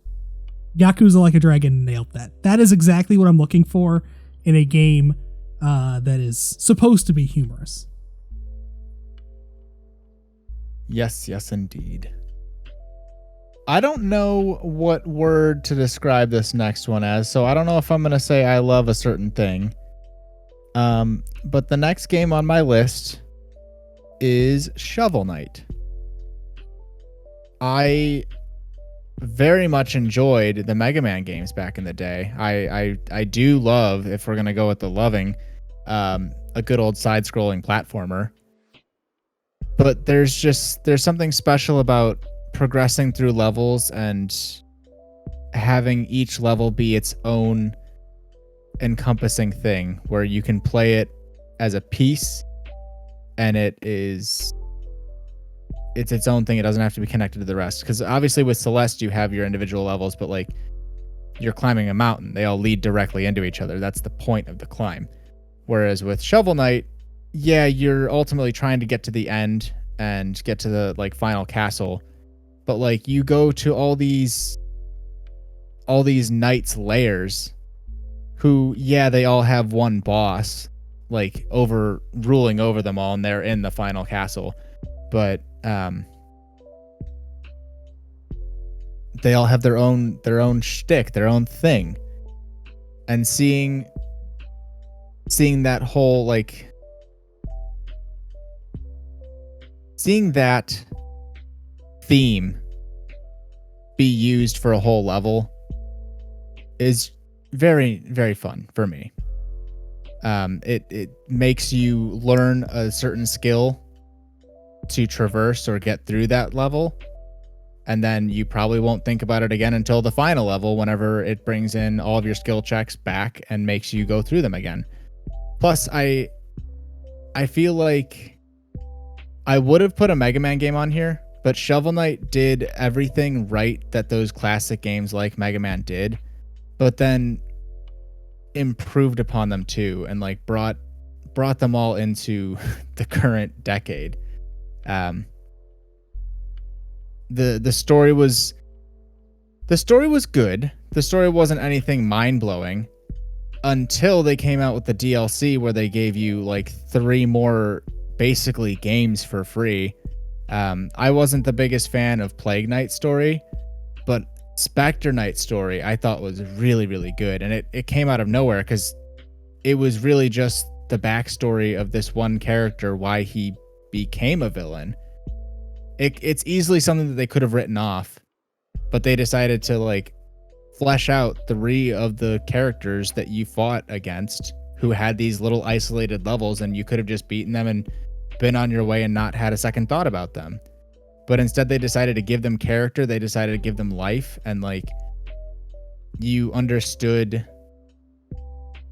A: Yakuza Like a Dragon nailed that. That is exactly what I'm looking for in a game that is supposed to be humorous.
B: Yes, indeed. I don't know what word to describe this next one as, so I don't know if I'm going to say I love a certain thing. But the next game on my list is Shovel Knight. I very much enjoyed the Mega Man games back in the day. I do love, if we're going to go with the loving, a good old side-scrolling platformer. But there's something special about progressing through levels and having each level be its own encompassing thing, where you can play it as a piece and it's its own thing. It doesn't have to be connected to the rest, because obviously with Celeste you have your individual levels, but like you're climbing a mountain, they all lead directly into each other. That's the point of the climb. Whereas with Shovel Knight, you're ultimately trying to get to the end and get to the like final castle, but like you go to all these knights' lairs who, they all have one boss like ruling over them all, and they're in the final castle, but they all have their own shtick, their own thing. And seeing that whole like seeing that theme be used for a whole level is very, very fun for me. It makes you learn a certain skill to traverse or get through that level, and then you probably won't think about it again until the final level, whenever it brings in all of your skill checks back and makes you go through them again. Plus, I feel like I would have put a Mega Man game on here, but Shovel Knight did everything right that those classic games like Mega Man did, but then improved upon them too, and like brought them all into the current decade. The story was good. The story wasn't anything mind-blowing until they came out with the DLC, where they gave you like 3 more basically games for free. I wasn't the biggest fan of Plague Knight's story, but Spectre Knight's story I thought was really, really good, and it came out of nowhere because it was really just the backstory of this one character, why he became a villain. It's easily something that they could have written off, but they decided to like flesh out 3 of the characters that you fought against, who had these little isolated levels, and you could have just beaten them and been on your way and not had a second thought about them. But instead they decided to give them character, they decided to give them life, and like you understood,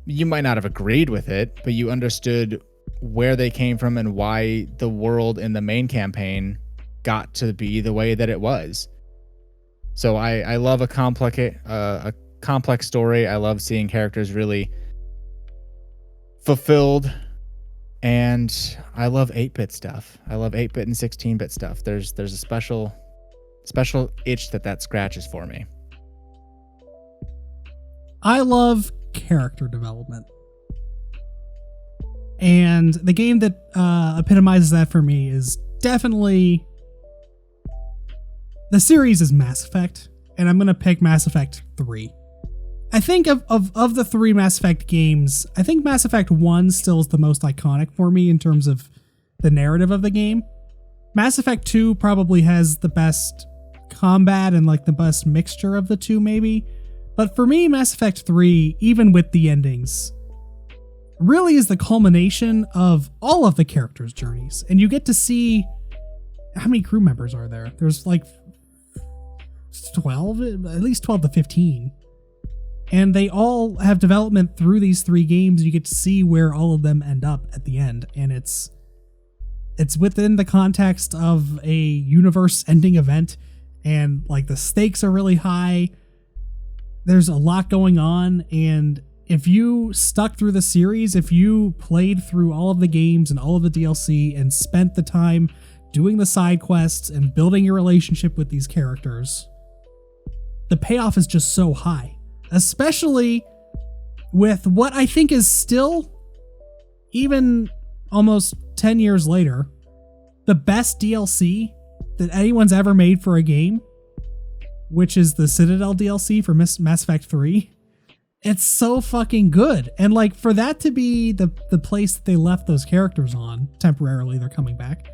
B: you might not have agreed with it, but you understood where they came from and why the world in the main campaign got to be the way that it was. So I love a complex story. I love seeing characters really fulfilled, and I love 8-bit stuff. I love 8-bit and 16-bit stuff. There's a special itch that scratches for me.
A: I love character development. And the game that epitomizes that for me is definitely... The series is Mass Effect, and I'm going to pick Mass Effect 3. I think of the 3 Mass Effect games, I think Mass Effect 1 still is the most iconic for me in terms of the narrative of the game. Mass Effect 2 probably has the best combat and like the best mixture of the two maybe. But for me, Mass Effect 3, even with the endings, really is the culmination of all of the characters' journeys. And you get to see... How many crew members are there? There's like 12, at least 12 to 15. And they all have development through these 3 games. You get to see where all of them end up at the end. And it's within the context of a universe-ending event. And like the stakes are really high. There's a lot going on. And if you stuck through the series, if you played through all of the games and all of the DLC and spent the time doing the side quests and building your relationship with these characters, the payoff is just so high, especially with what I think is still, even almost 10 years later, the best DLC that anyone's ever made for a game, which is the Citadel DLC for Mass Effect 3. It's so fucking good. And like for that to be the place that they left those characters on temporarily, they're coming back.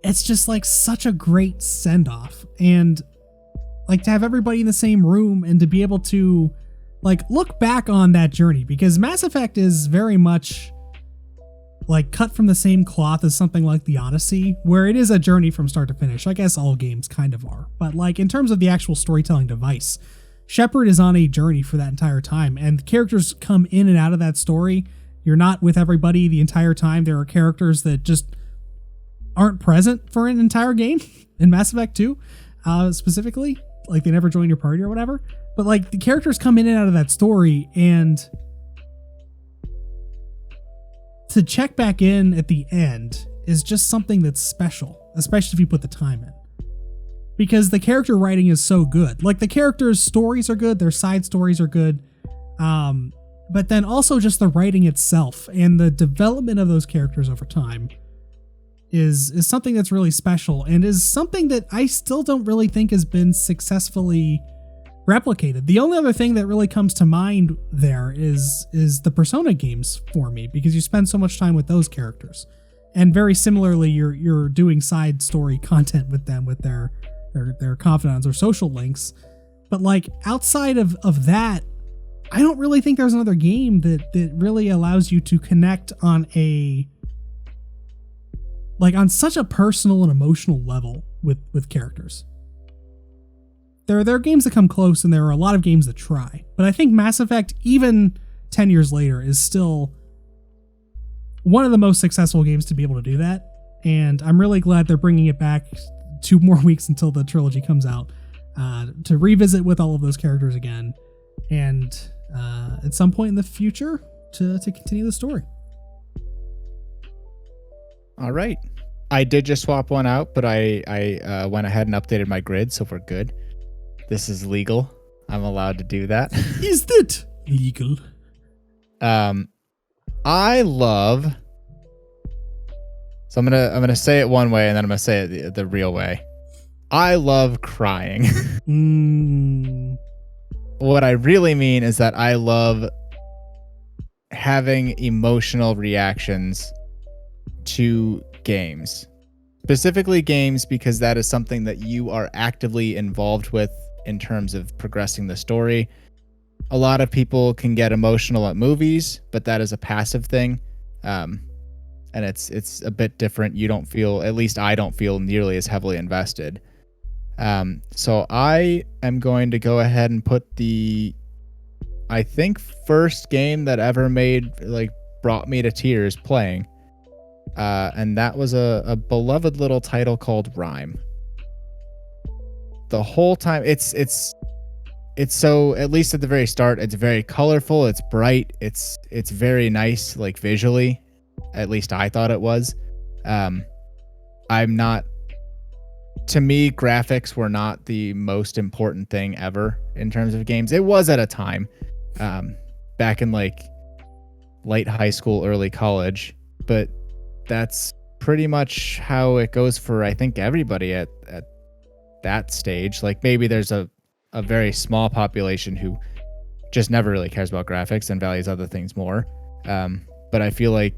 A: It's just like such a great send off, and like to have everybody in the same room and to be able to like look back on that journey, because Mass Effect is very much like cut from the same cloth as something like the Odyssey, where it is a journey from start to finish. I guess all games kind of are, but like in terms of the actual storytelling device, Shepard is on a journey for that entire time, and characters come in and out of that story. You're not with everybody the entire time. There are characters that just aren't present for an entire game in Mass Effect 2, specifically. Like they never join your party or whatever. But like the characters come in and out of that story, and to check back in at the end is just something that's special, especially if you put the time in. Because the character writing is so good. Like the characters' stories are good, their side stories are good. But then also just the writing itself and the development of those characters over time is something that's really special, and is something that I still don't really think has been successfully replicated. The only other thing that really comes to mind there is the Persona games for me, because you spend so much time with those characters. And very similarly, you're doing side story content with them, with their confidants or social links. But like outside of that, I don't really think there's another game that really allows you to connect on on such a personal and emotional level with characters. There are games that come close, and there are a lot of games that try. But I think Mass Effect, even 10 years later, is still one of the most successful games to be able to do that. And I'm really glad they're bringing it back 2 more weeks until the trilogy comes out, to revisit with all of those characters again. And at some point in the future to continue the story.
B: All right. I did just swap one out, but I went ahead and updated my grid, so we're good. This is legal. I'm allowed to do that.
A: Is that legal?
B: I love... So I'm gonna say it one way, and then I'm gonna say it the real way. I love crying. What I really mean is that I love having emotional reactions to games. Specifically games, because that is something that you are actively involved with in terms of progressing the story. A lot of people can get emotional at movies, but that is a passive thing. And it's a bit different. You don't feel, at least I don't feel nearly as heavily invested. So I am going to go ahead and put I think first game that ever brought me to tears playing. And that was a beloved little title called Rhyme. The whole time it's so, at least at the very start, it's very colorful, it's bright, it's very nice, like visually. At least I thought it was. To me, graphics were not the most important thing ever in terms of games. It was at a time, back in like late high school, early college, but that's pretty much how it goes for, I think, everybody at that stage. Like maybe there's a very small population who just never really cares about graphics and values other things more. But I feel like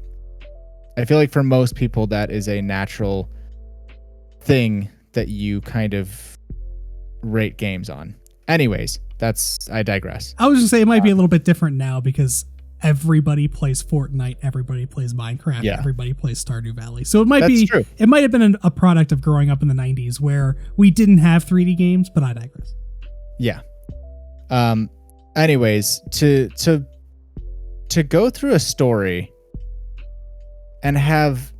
B: for most people that is a natural thing that you kind of rate games on. Anyways, I digress.
A: I was just saying it might be a little bit different now because everybody plays Fortnite, everybody plays Minecraft, everybody plays Stardew Valley. So it might
B: true.
A: It might have been a product of growing up in the 90s where we didn't have 3D games, but I digress.
B: Yeah. Anyways, to go through a story and have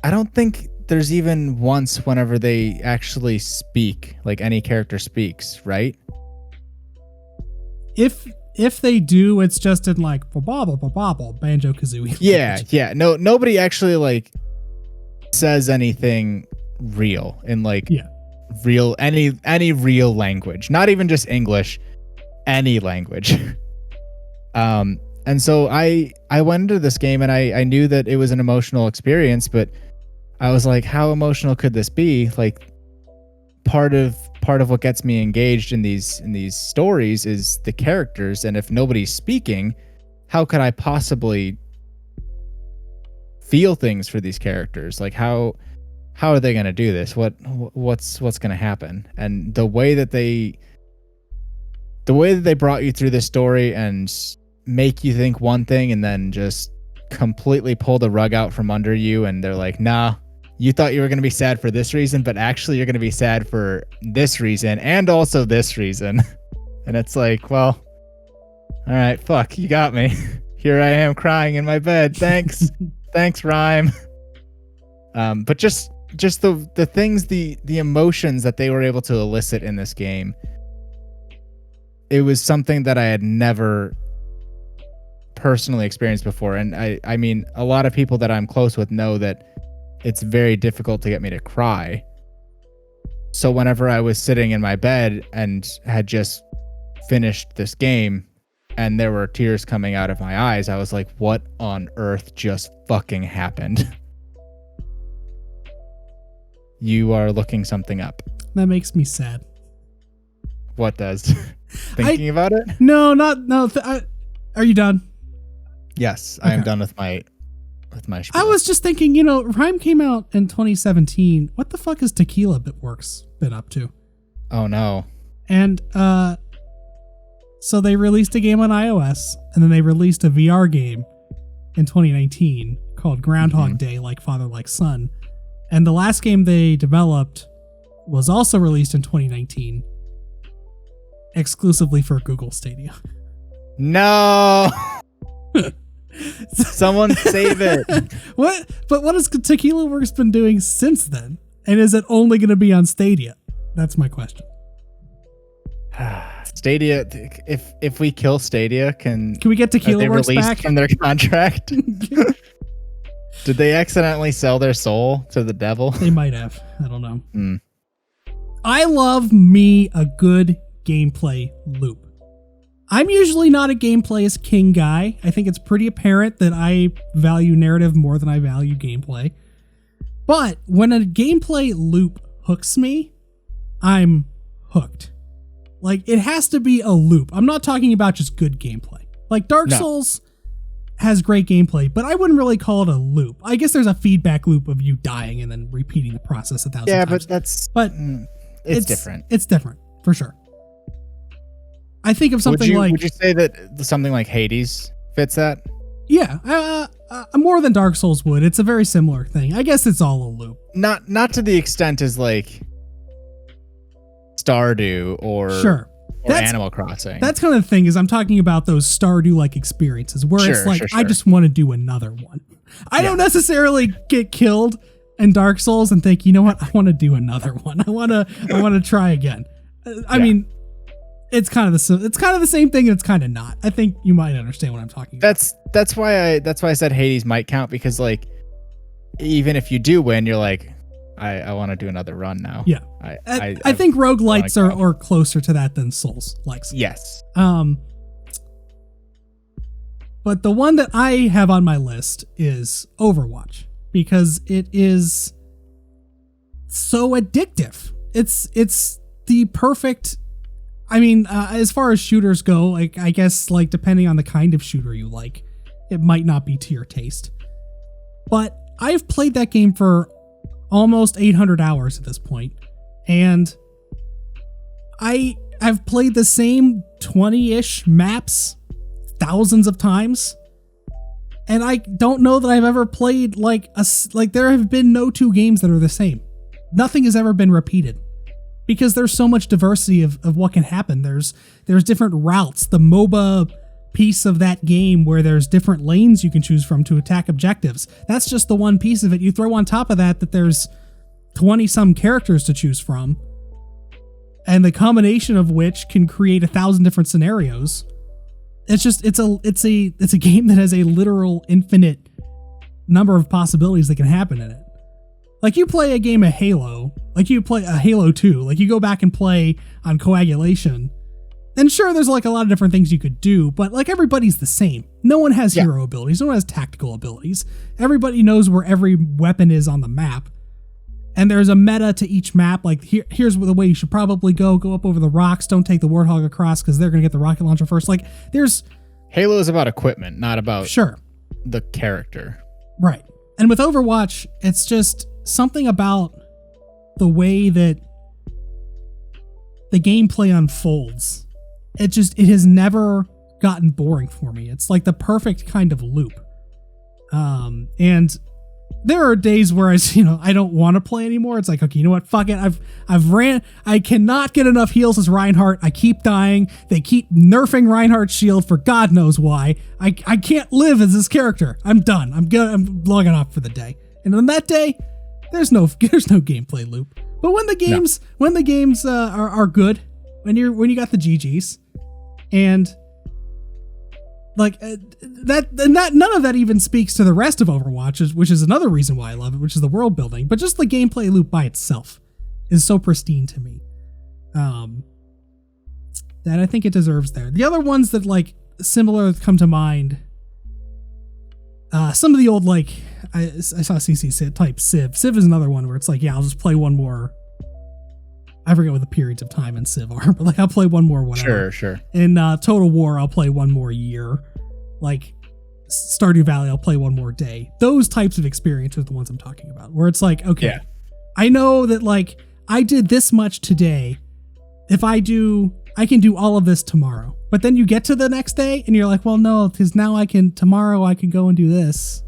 B: I don't think there's even once whenever they actually speak, like any character speaks, right?
A: If they do, it's just in like Banjo-Kazooie.
B: Yeah. No, nobody actually like says anything real in real any real language, not even just English, any language. And so I went into this game and I knew that it was an emotional experience, but I was like, how emotional could this be? Like part of what gets me engaged in these stories is the characters, and if nobody's speaking, how could I possibly feel things for these characters? Like how are they going to do this? What's going to happen? And the way that they brought you through this story and make you think one thing and then just completely pull the rug out from under you, and they're like, nah, you thought you were going to be sad for this reason, but actually you're going to be sad for this reason and also this reason. And it's like, well, all right, fuck, you got me. Here I am crying in my bed. Thanks. Thanks, Rhyme. But just the things, the emotions that they were able to elicit in this game, it was something that I had never personally experienced before. And I mean, a lot of people that I'm close with know that it's very difficult to get me to cry. So whenever I was sitting in my bed and had just finished this game and there were tears coming out of my eyes, I was like, what on earth just fucking happened? You are looking something up.
A: That makes me sad.
B: What does? Thinking about it?
A: No, are you done?
B: Yes,
A: okay.
B: I am done with my spiel.
A: I was just thinking, Rhyme came out in 2017. What the fuck has Tequila Bitworks been up to?
B: Oh no.
A: And so they released a game on iOS, and then they released a VR game in 2019 called Groundhog Day, Like Father, Like Son. And the last game they developed was also released in 2019, exclusively for Google Stadia.
B: No. Someone save it.
A: What? But what has Tequila Works been doing since then? And is it only going to be on Stadia? That's my question.
B: Stadia. If we kill Stadia, can
A: we get Tequila Works back
B: from their contract? Did they accidentally sell their soul to the devil?
A: They might have. I don't know. I love me a good gameplay loop. I'm usually not a gameplay as king guy. I think it's pretty apparent that I value narrative more than I value gameplay. But when a gameplay loop hooks me, I'm hooked. Like, it has to be a loop. I'm not talking about just good gameplay. Like, Dark Souls has great gameplay, but I wouldn't really call it a loop. I guess there's a feedback loop of you dying and then repeating the process 1,000 times.
B: But it's different.
A: It's different, for sure. I think of something
B: would you say that something like Hades fits that?
A: Yeah, More than Dark Souls would. It's a very similar thing. I guess it's all a loop.
B: Not to the extent as like Stardew or
A: Sure.
B: or Animal Crossing.
A: That's kind of the thing is I'm talking about those Stardew-like experiences where it's like, I just want to do another one. I don't necessarily get killed in Dark Souls and think, you know what, I want to do another one. I want to try again. I mean, it's kind of the same thing and it's kind of not. I think you might understand what I'm talking about.
B: That's why I said Hades might count, because like even if you do win, you're like, I want to do another run now.
A: Yeah. I think roguelites are closer to that than Souls likes.
B: Yes.
A: But the one that I have on my list is Overwatch, because it is so addictive. It's the perfect, I mean, as far as shooters go, like I guess like depending on the kind of shooter you like, it might not be to your taste. But I've played that game for almost 800 hours at this point, and I've played the same 20-ish maps thousands of times, and I don't know that I've ever played like there have been no two games that are the same. Nothing has ever been repeated, because there's so much diversity of what can happen. There's different routes. The MOBA piece of that game where there's different lanes you can choose from to attack objectives. That's just the one piece of it. You throw on top of that there's 20 some characters to choose from, and the combination of which can create 1,000 different scenarios. It's a game that has a literal infinite number of possibilities that can happen in it. Like you play a game of Halo, like you play a Halo 2, like you go back and play on Coagulation, and sure, there's like a lot of different things you could do, but like everybody's the same. No one has hero abilities. No one has tactical abilities. Everybody knows where every weapon is on the map. And there's a meta to each map. Like here's the way you should probably go up over the rocks. Don't take the Warthog across because they're going to get the rocket launcher first. Like
B: Halo is about equipment, not about the character.
A: Right. And with Overwatch, it's just something about the way that the gameplay unfolds. It has never gotten boring for me. It's like the perfect kind of loop. And there are days where I don't want to play anymore. It's like, okay, you know what? Fuck it. I've ran. I cannot get enough heals as Reinhardt. I keep dying. They keep nerfing Reinhardt's shield for God knows why. I can't live as this character. I'm done. I'm good. I'm logging off for the day. And on that day, there's no gameplay loop. But when the games are good, when you got the GGs, and like that none of that even speaks to the rest of Overwatch, which is another reason why I love it, which is the world building. But just the gameplay loop by itself is so pristine to me, that I think it deserves there. The other ones that like similar come to mind, some of the old like I saw CC type Civ. Civ is another one where it's like, yeah, I'll just play one more. I forget what the periods of time in Civ are, but like I'll play one more whatever.
B: Sure.
A: In Total War, I'll play one more year. Like Stardew Valley, I'll play one more day. Those types of experiences are the ones I'm talking about, where it's like, okay, I know that like I did this much today. If I can do all of this tomorrow. But then you get to the next day and you're like, well, no, because now tomorrow I can go and do this.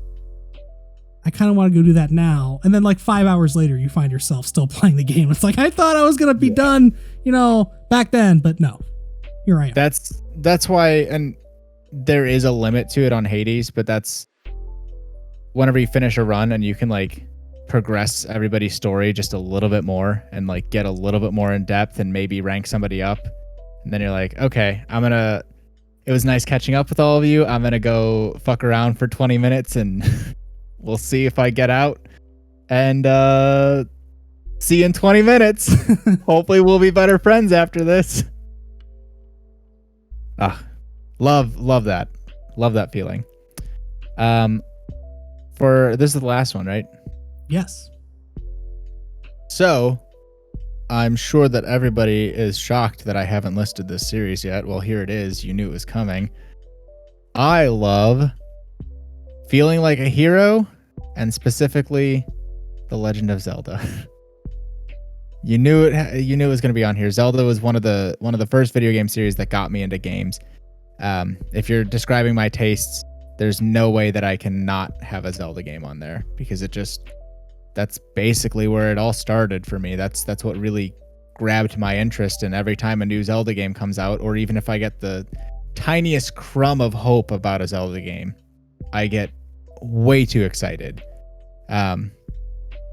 A: I kind of want to go do that now. And then like 5 hours later, you find yourself still playing the game. It's like, I thought I was going to be done, back then, but no, here I am.
B: That's why, and there is a limit to it on Hades, but that's whenever you finish a run and you can like progress everybody's story just a little bit more and like get a little bit more in depth and maybe rank somebody up. And then you're like, okay, it was nice catching up with all of you. I'm going to go fuck around for 20 minutes and we'll see if I get out, and see you in 20 minutes. Hopefully we'll be better friends after this. Love that. Love that feeling. This is the last one, right?
A: Yes.
B: So I'm sure that everybody is shocked that I haven't listed this series yet. Well, here it is. You knew it was coming. I love feeling like a hero, and specifically The Legend of Zelda. You knew it was going to be on here. Zelda was one of the first video game series that got me into games. If you're describing my tastes, There's no way that I cannot have a Zelda game on there because that's basically where it all started for me. That's what really grabbed my interest. And every time a new Zelda game comes out, or even if I get the tiniest crumb of hope about a Zelda game, I get way too excited.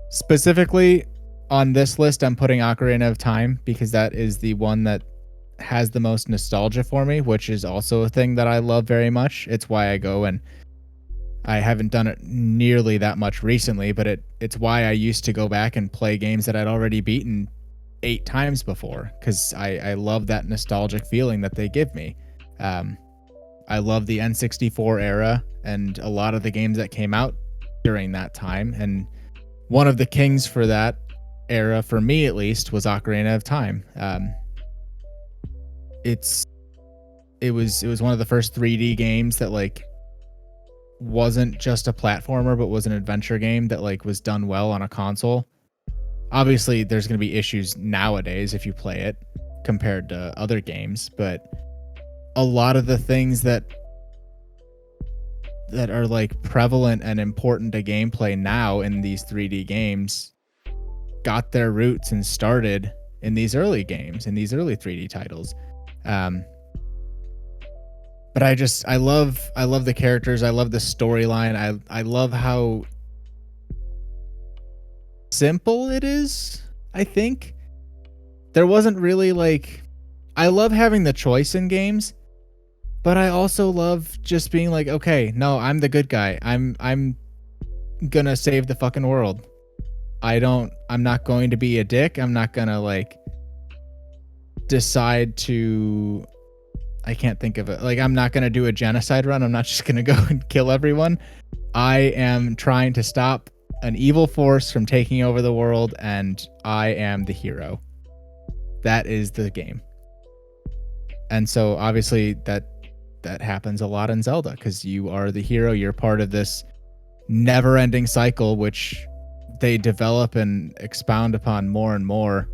B: Specifically on this list, I'm putting Ocarina of Time because that is the one that has the most nostalgia for me, which is also a thing that I love very much. It's why I go, and I haven't done it nearly that much recently, but it's why I used to go back and play games that I'd already beaten 8 times before, because I love that nostalgic feeling that they give me. I love the N64 era and a lot of the games that came out during that time, and one of the kings for that era, for me at least, was Ocarina of Time. It was one of the first 3D games that like wasn't just a platformer, but was an adventure game that like was done well on a console. Obviously, there's going to be issues nowadays if you play it compared to other games, but a lot of the things that are like prevalent and important to gameplay now in these 3D games got their roots and started in these early games, in these early 3D titles. But I love the characters. I love the storyline. I love how simple it is. I think there wasn't really like, I love having the choice in games, but I also love just being like, okay, no, I'm the good guy. I'm gonna save the fucking world. I'm not going to be a dick. I'm not gonna like decide to, I can't think of it. Like, I'm not gonna do a genocide run. I'm not just gonna go and kill everyone. I am trying to stop an evil force from taking over the world, and I am the hero. That is the game. And so obviously that happens a lot in Zelda, because you are the hero. You're part of this never-ending cycle, which they develop and expound upon more and more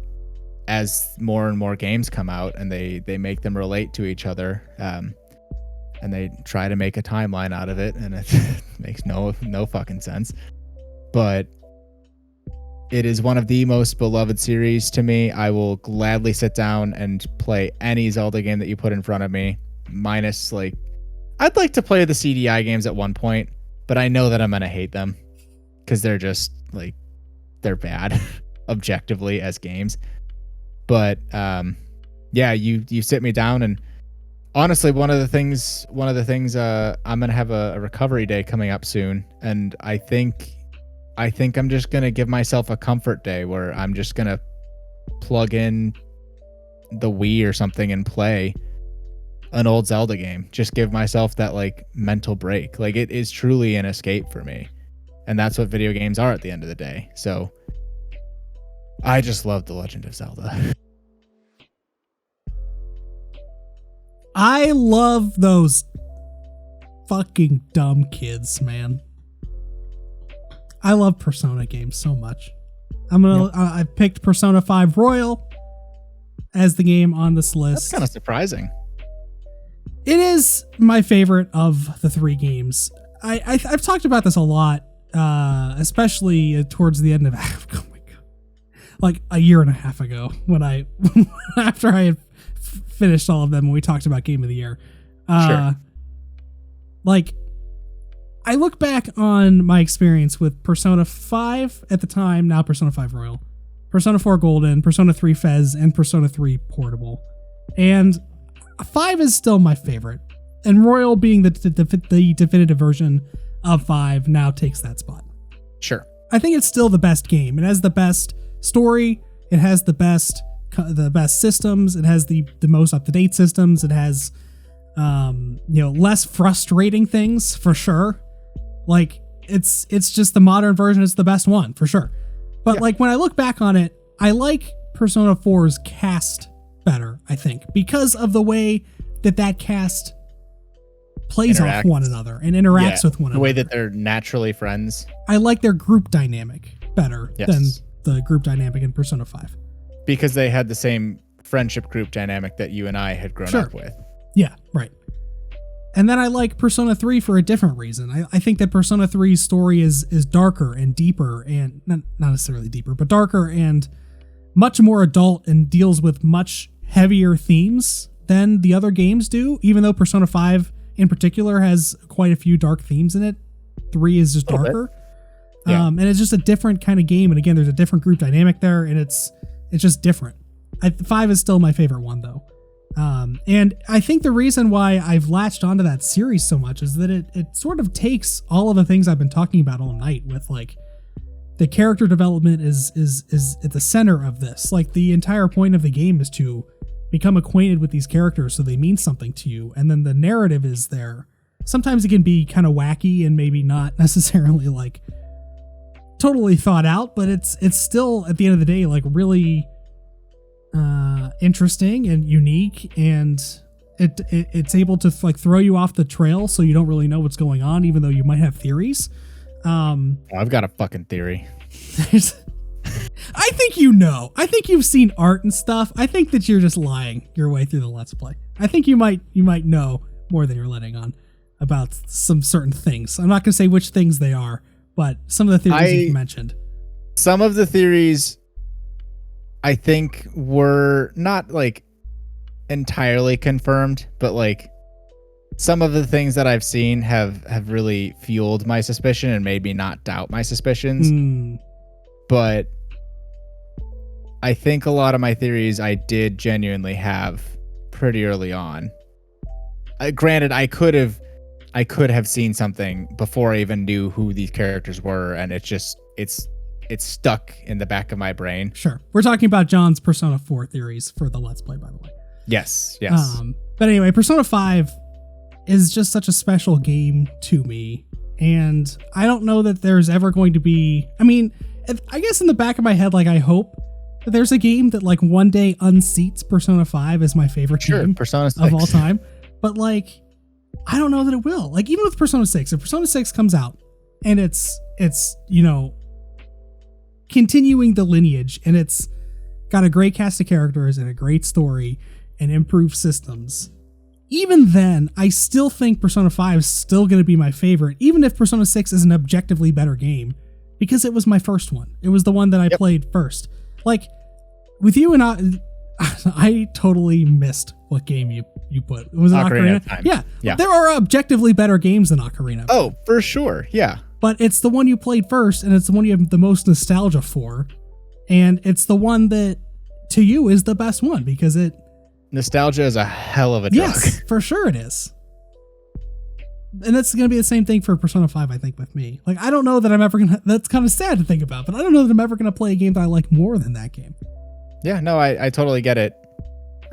B: as more and more games come out, and they make them relate to each other, and they try to make a timeline out of it, and it makes no fucking sense. But it is one of the most beloved series to me. I will gladly sit down and play any Zelda game that you put in front of me, minus like, I'd like to play the CDI games at one point, but I know that I'm gonna hate them because they're just like, they're bad objectively as games. But yeah, you sit me down, and honestly, one of the things I'm gonna have a recovery day coming up soon, and I think I'm just gonna give myself a comfort day where I'm just gonna plug in the Wii or something and play an old Zelda game. Just give myself that like mental break. Like, it is truly an escape for me, and that's what video games are at the end of the day. So I just love The Legend of Zelda.
A: I love those fucking dumb kids, man. I love Persona games so much. I picked Persona 5 Royal as the game on this list.
B: That's kind of surprising.
A: It is my favorite of the 3 games. I've talked about this a lot, especially towards the end of oh my god, like a year and a half ago, when after I had finished all of them, when we talked about Game of the Year.
B: Sure.
A: Like, I look back on my experience with Persona 5 at the time, now Persona 5 Royal, Persona 4 Golden, Persona 3 Fez, and Persona 3 Portable. And 5 is still my favorite. And Royal, being the definitive version of 5, now takes that spot.
B: Sure.
A: I think it's still the best game. It has the best story. It has the best systems. It has the most up-to-date systems. It has less frustrating things, for sure. Like, it's just the modern version is the best one, for sure. But like, when I look back on it, I like Persona 4's cast better, I think, because of the way that cast plays off one another and interacts with one another.
B: The way that they're naturally friends.
A: I like their group dynamic better than the group dynamic in Persona 5.
B: Because they had the same friendship group dynamic that you and I had grown up with.
A: Yeah, right. And then I like Persona 3 for a different reason. I think that Persona 3's story is darker and deeper, and not necessarily deeper, but darker and much more adult, and deals with much heavier themes than the other games do. Even though Persona 5 in particular has quite a few dark themes in it, 3 is just darker.
B: Yeah.
A: And it's just a different kind of game. And again, there's a different group dynamic there, and it's just different. 5 is still my favorite one though. And I think the reason why I've latched onto that series so much is that it sort of takes all of the things I've been talking about all night, with like the character development is at the center of this. Like the entire point of the game is to become acquainted with these characters so they mean something to you. And then the narrative is there. Sometimes it can be kind of wacky and maybe not necessarily like totally thought out, but it's still at the end of the day like really interesting and unique, and it's able to like throw you off the trail so you don't really know what's going on, even though you might have theories.
B: I've got a fucking theory.
A: I think you know. I think you've seen art and stuff. I think that you're just lying your way through the Let's Play. I think you might know more than you're letting on about some certain things. I'm not going to say which things they are, but some of the theories you've mentioned.
B: Some of the theories I think were not like entirely confirmed, but like some of the things that I've seen have really fueled my suspicion and made me not doubt my suspicions. But I think a lot of my theories I did genuinely have pretty early on. Granted, I could have seen something before I even knew who these characters were, and it's stuck in the back of my brain.
A: Sure. We're talking about John's Persona 4 theories for the Let's Play, by the way.
B: Yes.
A: But anyway, Persona 5 is just such a special game to me, and I don't know that there's ever going to be... I mean, I guess in the back of my head, like, I hope that there's a game that, like, one day unseats Persona 5 as my favorite game
B: Persona 6.
A: of all time. But, like, I don't know that it will. Like, even with Persona 6, if Persona 6 comes out and it's you know, continuing the lineage, and it's got a great cast of characters and a great story and improved systems, even then, I still think Persona 5 is still going to be my favorite, even if Persona 6 is an objectively better game, because it was my first one. It was the one that I played first. Like, with you and I totally missed what game you put. Was it Ocarina of Time? Yeah. There are objectively better games than Ocarina.
B: Oh, for sure. Yeah.
A: But it's the one you played first, and it's the one you have the most nostalgia for. And it's the one that, to you, is the best one, because it...
B: Nostalgia is a hell of a drug.
A: Yes, for sure it is. And that's going to be the same thing for Persona 5, I think, with me. Like, I don't know that I'm ever going to... That's kind of sad to think about, but I don't know that I'm ever going to play a game that I like more than that game.
B: Yeah, no, I totally get it.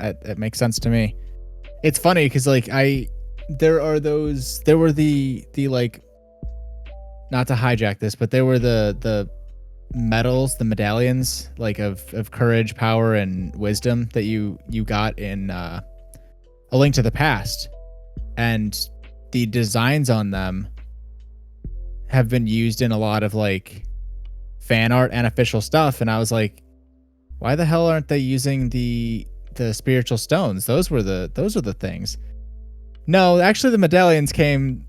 B: It makes sense to me. It's funny, because, like, there were the like... Not to hijack this, but there were the medals, the medallions, like of courage, power, and wisdom that you got in A Link to the Past, and the designs on them have been used in a lot of like fan art and official stuff. And I was like, why the hell aren't they using the spiritual stones? Those were the things. No, actually, the medallions came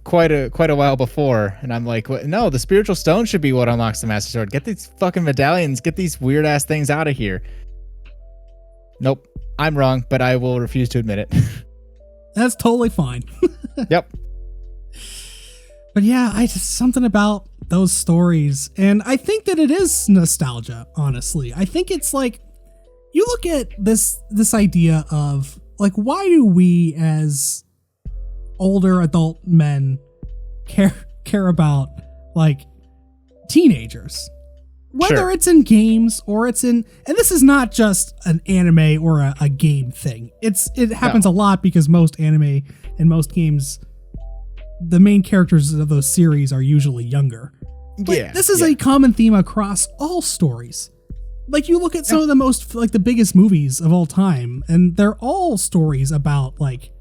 B: quite a while before, and I'm like, what? No, the spiritual stone should be what unlocks the Master Sword. Get these fucking medallions, get these weird ass things out of here. Nope, I'm wrong, but I will refuse to admit it.
A: That's totally fine.
B: Yep.
A: But yeah, I just something about those stories, and I think that it is nostalgia, honestly. I think it's like, you look at this idea of like, why do we as older adult men care about like teenagers, whether it's in games or it's in, and this is not just an anime or a game thing. It happens a lot because most anime and most games, the main characters of those series are usually younger. But this is a common theme across all stories. Like, you look at some of the most, like, the biggest movies of all time, and they're all stories about like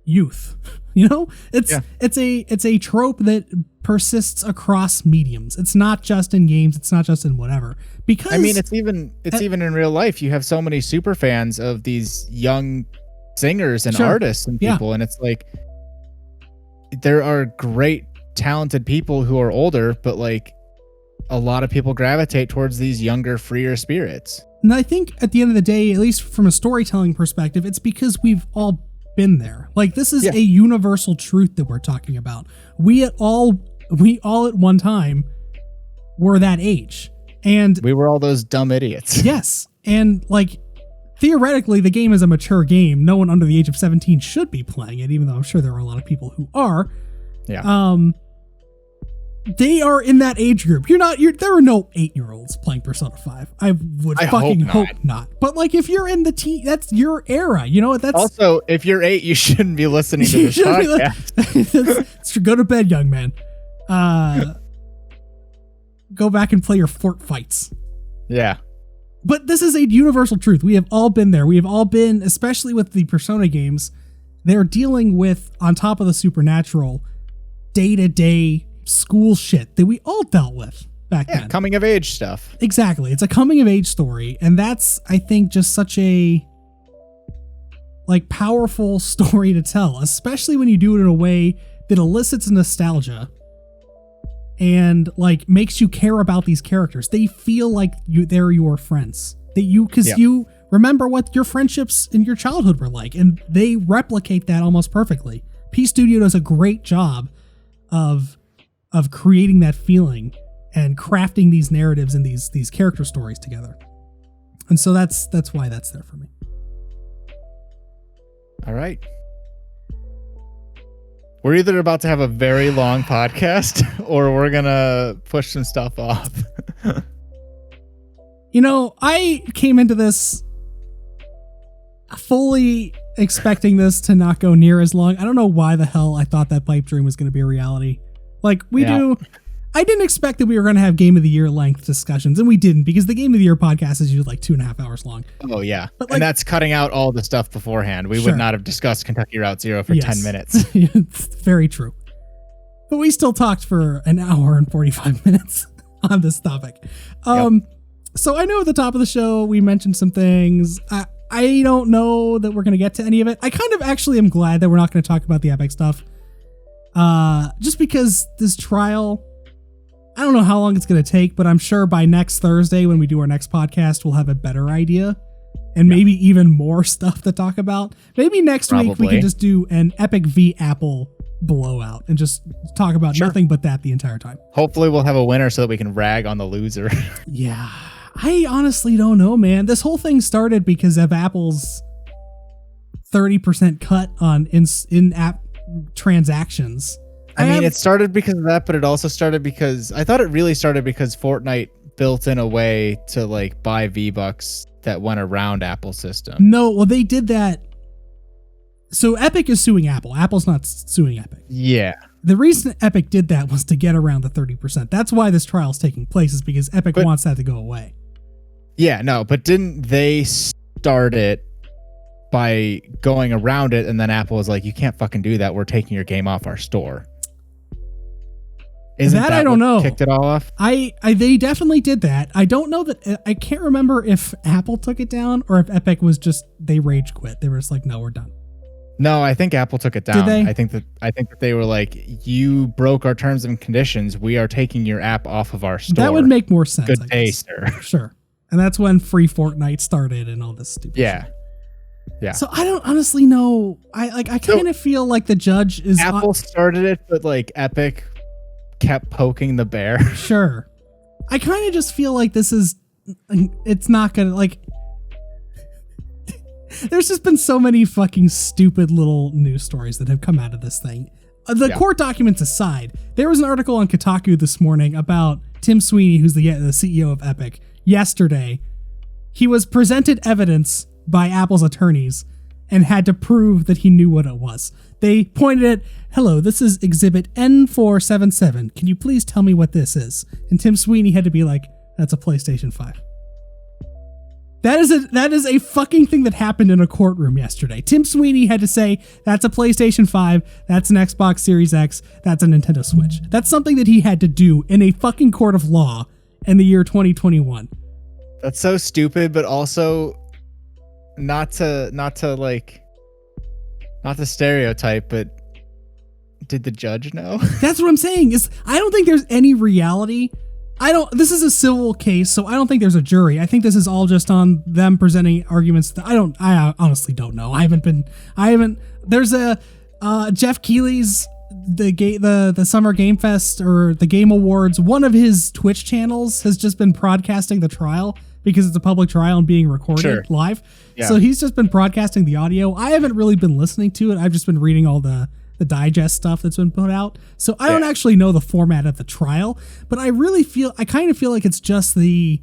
A: youth. You know, it's a trope that persists across mediums. It's not just in games. It's not just in whatever. Because
B: I mean, it's even in real life. You have so many super fans of these young singers and artists and people, and it's like, there are great, talented people who are older, but like a lot of people gravitate towards these younger, freer spirits.
A: And I think at the end of the day, at least from a storytelling perspective, it's because we've all been there. Like, this is a universal truth that we're talking about. We all at one time were that age. And
B: we were all those dumb idiots.
A: Yes. And like, theoretically, the game is a mature game. No one under the age of 17 should be playing it, even though I'm sure there are a lot of people who are.
B: Yeah.
A: They are in that age group. There are no 8-year-olds playing Persona 5. I fucking hope not. But like, if you're in the teen, that's your era. You know what? That's
B: also, if you're 8, you shouldn't be listening to this podcast.
A: Go to bed, young man. Go back and play your fort fights.
B: Yeah.
A: But this is a universal truth. We have all been there. We have all been, especially with the Persona games, they're dealing with, on top of the supernatural, day-to-day school shit that we all dealt with back then.
B: Coming of age stuff.
A: Exactly. It's a coming of age story. And that's, I think, just such a like powerful story to tell, especially when you do it in a way that elicits nostalgia and like makes you care about these characters. They feel like they're your friends. You remember what your friendships in your childhood were like, and they replicate that almost perfectly. P Studio does a great job of creating that feeling and crafting these narratives and these character stories together. And so that's why that's there for me.
B: All right. We're either about to have a very long podcast or we're going to push some stuff off.
A: You know, I came into this fully expecting this to not go near as long. I don't know why the hell I thought that pipe dream was going to be a reality. Like, I didn't expect that we were going to have Game of the Year length discussions, and we didn't, because the Game of the Year podcast is usually like 2.5 hours long.
B: Oh, yeah.
A: But like,
B: and that's cutting out all the stuff beforehand. We would not have discussed Kentucky Route Zero for 10 minutes.
A: It's very true. But we still talked for an hour and 45 minutes on this topic. So I know at the top of the show, we mentioned some things. I don't know that we're going to get to any of it. I kind of actually am glad that we're not going to talk about the Epic stuff. Just because this trial, I don't know how long it's going to take, but I'm sure by next Thursday when we do our next podcast, we'll have a better idea and maybe even more stuff to talk about. Maybe next week we can just do an Epic v Apple blowout and just talk about nothing but that the entire time.
B: Hopefully we'll have a winner so that we can rag on the loser.
A: Yeah. I honestly don't know, man. This whole thing started because of Apple's 30% cut on in-app transactions.
B: It started because of that, but it also started because I thought it really started because Fortnite built in a way to like buy V-Bucks that went around Apple's system.
A: No, well, they did that. So Epic is suing Apple. Apple's not suing Epic.
B: Yeah.
A: The reason Epic did that was to get around the 30%. That's why this trial is taking place, is because Epic wants that to go away.
B: Yeah, no, but didn't they start it by going around it, and then Apple was like, you can't fucking do that. We're taking your game off our store. Isn't that
A: I don't know.
B: Kicked it all off?
A: They definitely did that. I don't know that. I can't remember if Apple took it down or if Epic was just, they rage quit. They were just like, no, we're done.
B: No, I think Apple took it down.
A: Did they?
B: I think that they were like, you broke our terms and conditions. We are taking your app off of our store.
A: That would make more sense.
B: Good day, sir.
A: Sure. And that's when free Fortnite started and all this stupid shit.
B: Yeah.
A: So I don't honestly know. I kind of feel like the judge is
B: Apple started it, but like Epic kept poking the bear.
A: Sure. I kind of just feel like this is, it's not gonna, like, there's just been so many fucking stupid little news stories that have come out of this thing. The court documents aside, there was an article on Kotaku this morning about Tim Sweeney, who's the CEO of Epic. Yesterday, he was presented evidence by Apple's attorneys and had to prove that he knew what it was. They pointed at, hello, this is exhibit N477. Can you please tell me what this is? And Tim Sweeney had to be like, that's a PlayStation 5. That is a fucking thing that happened in a courtroom yesterday. Tim Sweeney had to say, that's a PlayStation 5, that's an Xbox Series X, that's a Nintendo Switch. That's something that he had to do in a fucking court of law in the year 2021.
B: That's so stupid, but also not to stereotype, but did the judge know?
A: That's what I'm saying. I don't think there's any reality. This is a civil case, so I don't think there's a jury. I think this is all just on them presenting arguments that I honestly don't know. There's a Jeff Keighley's the Summer Game Fest or the Game Awards. One of his Twitch channels has just been broadcasting the trial because it's a public trial and being recorded live. Yeah. So he's just been broadcasting the audio. I haven't really been listening to it. I've just been reading all the digest stuff that's been put out. So I don't actually know the format of the trial, but I kind of feel like it's just the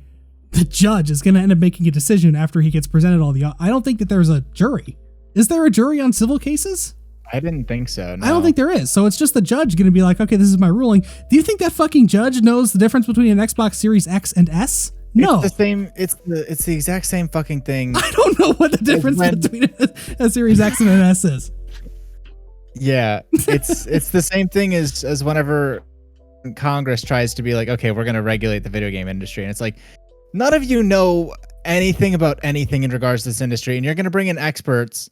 A: judge is going to end up making a decision after he gets presented all the, I don't think that there's a jury. Is there a jury on civil cases?
B: I didn't think so. No.
A: I don't think there is. So it's just the judge going to be like, okay, this is my ruling. Do you think that fucking judge knows the difference between an Xbox Series X and S? No.
B: It's the same. It's the exact same fucking thing.
A: I don't know what the difference between a Series X and an S is.
B: Yeah, it's the same thing as whenever Congress tries to be like, okay, we're going to regulate the video game industry. And it's like, none of you know anything about anything in regards to this industry. And you're going to bring in experts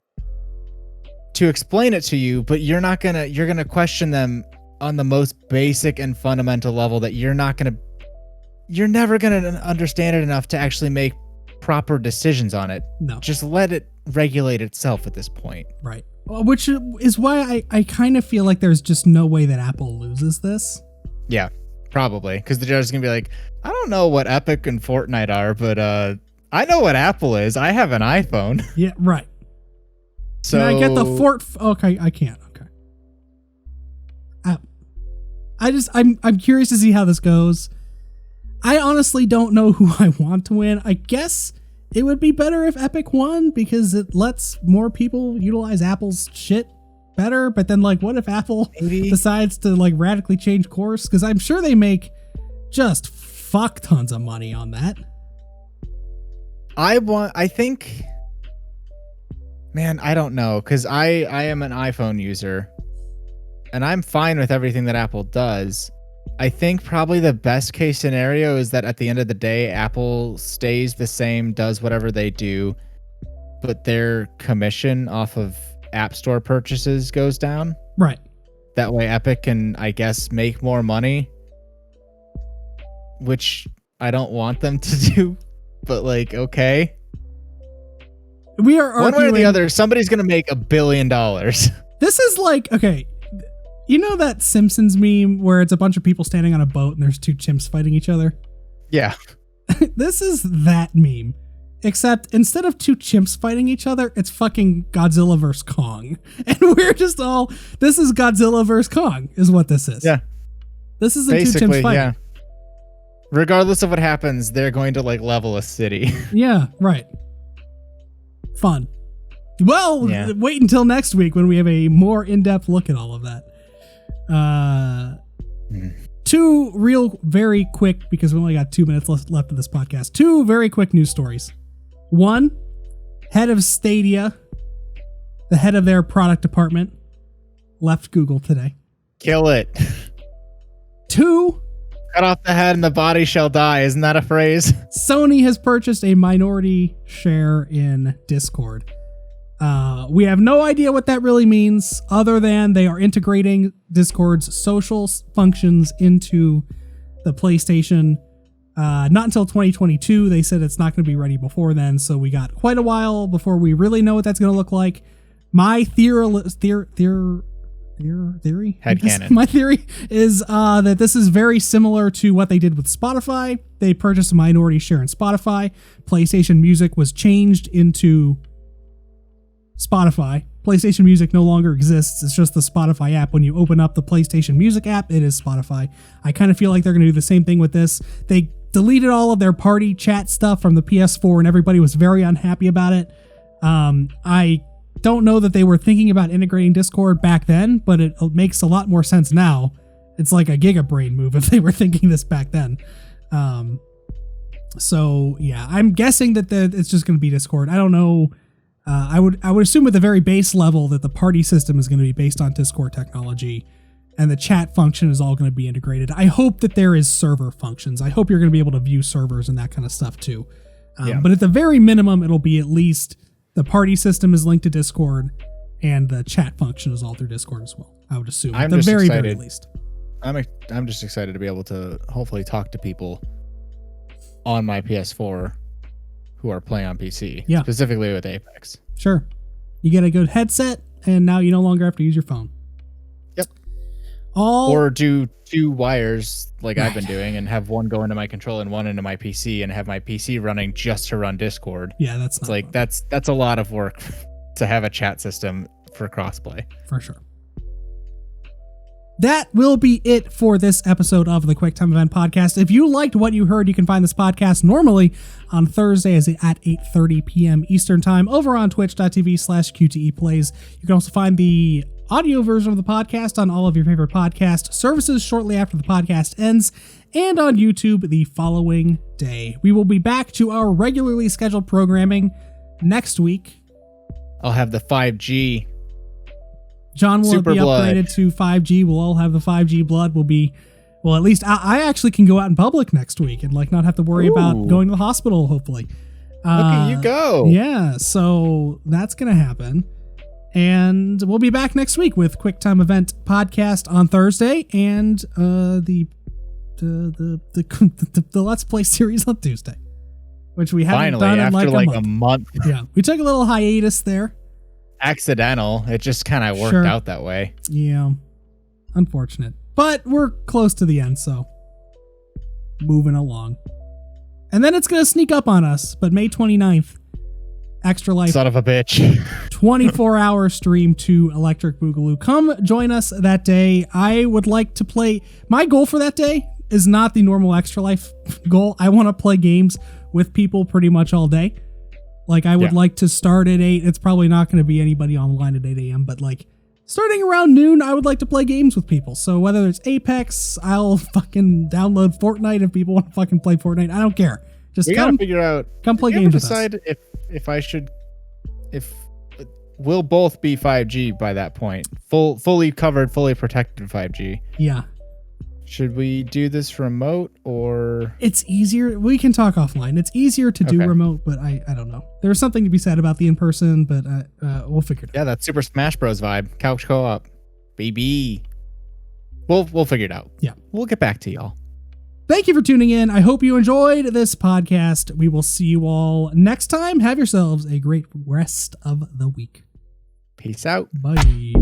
B: to explain it to you, but you're going to question them on the most basic and fundamental level that you're never going to understand it enough to actually make proper decisions on it.
A: No.
B: Just let it regulate itself at this point.
A: Right. Which is why I kind of feel like there's just no way that Apple loses this.
B: Yeah, probably. Because the judge is going to be like, I don't know what Epic and Fortnite are, but I know what Apple is. I have an iPhone.
A: Yeah, right. So can I get the Okay, I can't. Okay. I'm curious to see how this goes. I honestly don't know who I want to win. I guess it would be better if Epic won because it lets more people utilize Apple's shit better. But then, like, what if Apple decides to like radically change course? Because I'm sure they make just fuck tons of money on that.
B: I think, man, I don't know, because I am an iPhone user and I'm fine with everything that Apple does. I think probably the best case scenario is that at the end of the day, Apple stays the same, does whatever they do, but their commission off of App Store purchases goes down.
A: Right.
B: That way Epic can, I guess, make more money, which I don't want them to do, but like, okay.
A: We are arguing,
B: one way or the other, somebody's going to make $1 billion.
A: This is like, okay, you know that Simpsons meme where it's a bunch of people standing on a boat and there's two chimps fighting each other?
B: Yeah.
A: This is that meme. Except instead of two chimps fighting each other, it's fucking Godzilla vs. Kong. And we're just all, this is Godzilla vs. Kong is what this is.
B: Yeah.
A: This is the two chimps fighting. Yeah.
B: Regardless of what happens, they're going to like level a city.
A: Yeah, right. Fun. Well, wait until next week when we have a more in-depth look at all of that. Two real very quick, because we only got 2 minutes left of this podcast. Two very quick news stories. One, head of Stadia, the head of their product department, left Google today.
B: Kill it.
A: Two,
B: cut off the head and the body shall die. Isn't that a phrase?
A: Sony has purchased a minority share in Discord. We have no idea what that really means, other than they are integrating Discord's social functions into the PlayStation. Not until 2022. They said it's not going to be ready before then, so we got quite a while before we really know what that's going to look like. My theory
B: headcanon.
A: My theory is that this is very similar to what they did with Spotify. They purchased a minority share in Spotify. PlayStation Music was changed into Spotify. PlayStation Music no longer exists. It's just the Spotify app. When you open up the PlayStation Music app, it is Spotify. I kind of feel like they're going to do the same thing with this. They deleted all of their party chat stuff from the PS4 and everybody was very unhappy about it. I don't know that they were thinking about integrating Discord back then, but it makes a lot more sense now. It's like a gigabrain move if they were thinking this back then. So yeah, I'm guessing that it's just going to be Discord. I don't know. I would assume at the very base level that the party system is going to be based on Discord technology and the chat function is all going to be integrated. I hope that there is server functions. I hope you're going to be able to view servers and that kind of stuff too. But at the very minimum, it'll be at least the party system is linked to Discord And the chat function is all through Discord as well, I would assume.
B: I'm
A: at the
B: just
A: very,
B: excited.
A: very least.
B: I'm just excited to be able to hopefully talk to people on my PS4 who are playing on PC, specifically with Apex.
A: Sure. You get a good headset, and now you no longer have to use your phone.
B: Yep. Or do 2 wires like I've been doing and have one go into my controller and one into my PC and have my PC running just to run Discord.
A: Yeah, that's not
B: like fun. That's a lot of work to have a chat system for crossplay.
A: For sure. That will be it for this episode of the QuickTime Event Podcast. If you liked what you heard, you can find this podcast normally on Thursdays at 8:30 p.m. Eastern Time over on twitch.tv/QTEplays. You can also find the audio version of the podcast on all of your favorite podcast services shortly after the podcast ends, and on YouTube the following day. We will be back to our regularly scheduled programming next week.
B: I'll have the 5G.
A: John will be upgraded to 5G. We'll all have the 5G blood. Well, at least I actually can go out in public next week and like not have to worry about going to the hospital, hopefully.
B: Look at you go.
A: Yeah, so that's going to happen. And we'll be back next week with QuickTime Event Podcast on Thursday and the Let's Play series on Tuesday, which we haven't done in
B: after
A: like
B: a month.
A: Yeah, we took a little hiatus there.
B: Accidental. It just kind of worked out that way.
A: Yeah. Unfortunate. But we're close to the end, so moving along. And then it's going to sneak up on us, but May 29th, Extra Life.
B: Son of a bitch.
A: 24-hour stream to Electric Boogaloo. Come join us that day. I would like to play. My goal for that day is not the normal Extra Life goal. I want to play games with people pretty much all day. Like, I would like to start at 8. It's probably not going to be anybody online at 8 a.m., but like starting around noon, I would like to play games with people. So whether it's Apex, I'll fucking download Fortnite if people want to fucking play Fortnite. I don't care. Just
B: we gotta figure out.
A: Come play games with us.
B: Decide if we'll both be 5G by that point, fully covered, fully protected 5G.
A: Yeah.
B: Should we do this remote or?
A: It's easier. We can talk offline. It's easier to do remote, but I don't know. There's something to be said about the in-person, but we'll figure it out.
B: Yeah, that's Super Smash Bros. Vibe. Couch co-op. Baby. We'll figure it out.
A: Yeah.
B: We'll get back to y'all.
A: Thank you for tuning in. I hope you enjoyed this podcast. We will see you all next time. Have yourselves a great rest of the week.
B: Peace out.
A: Bye.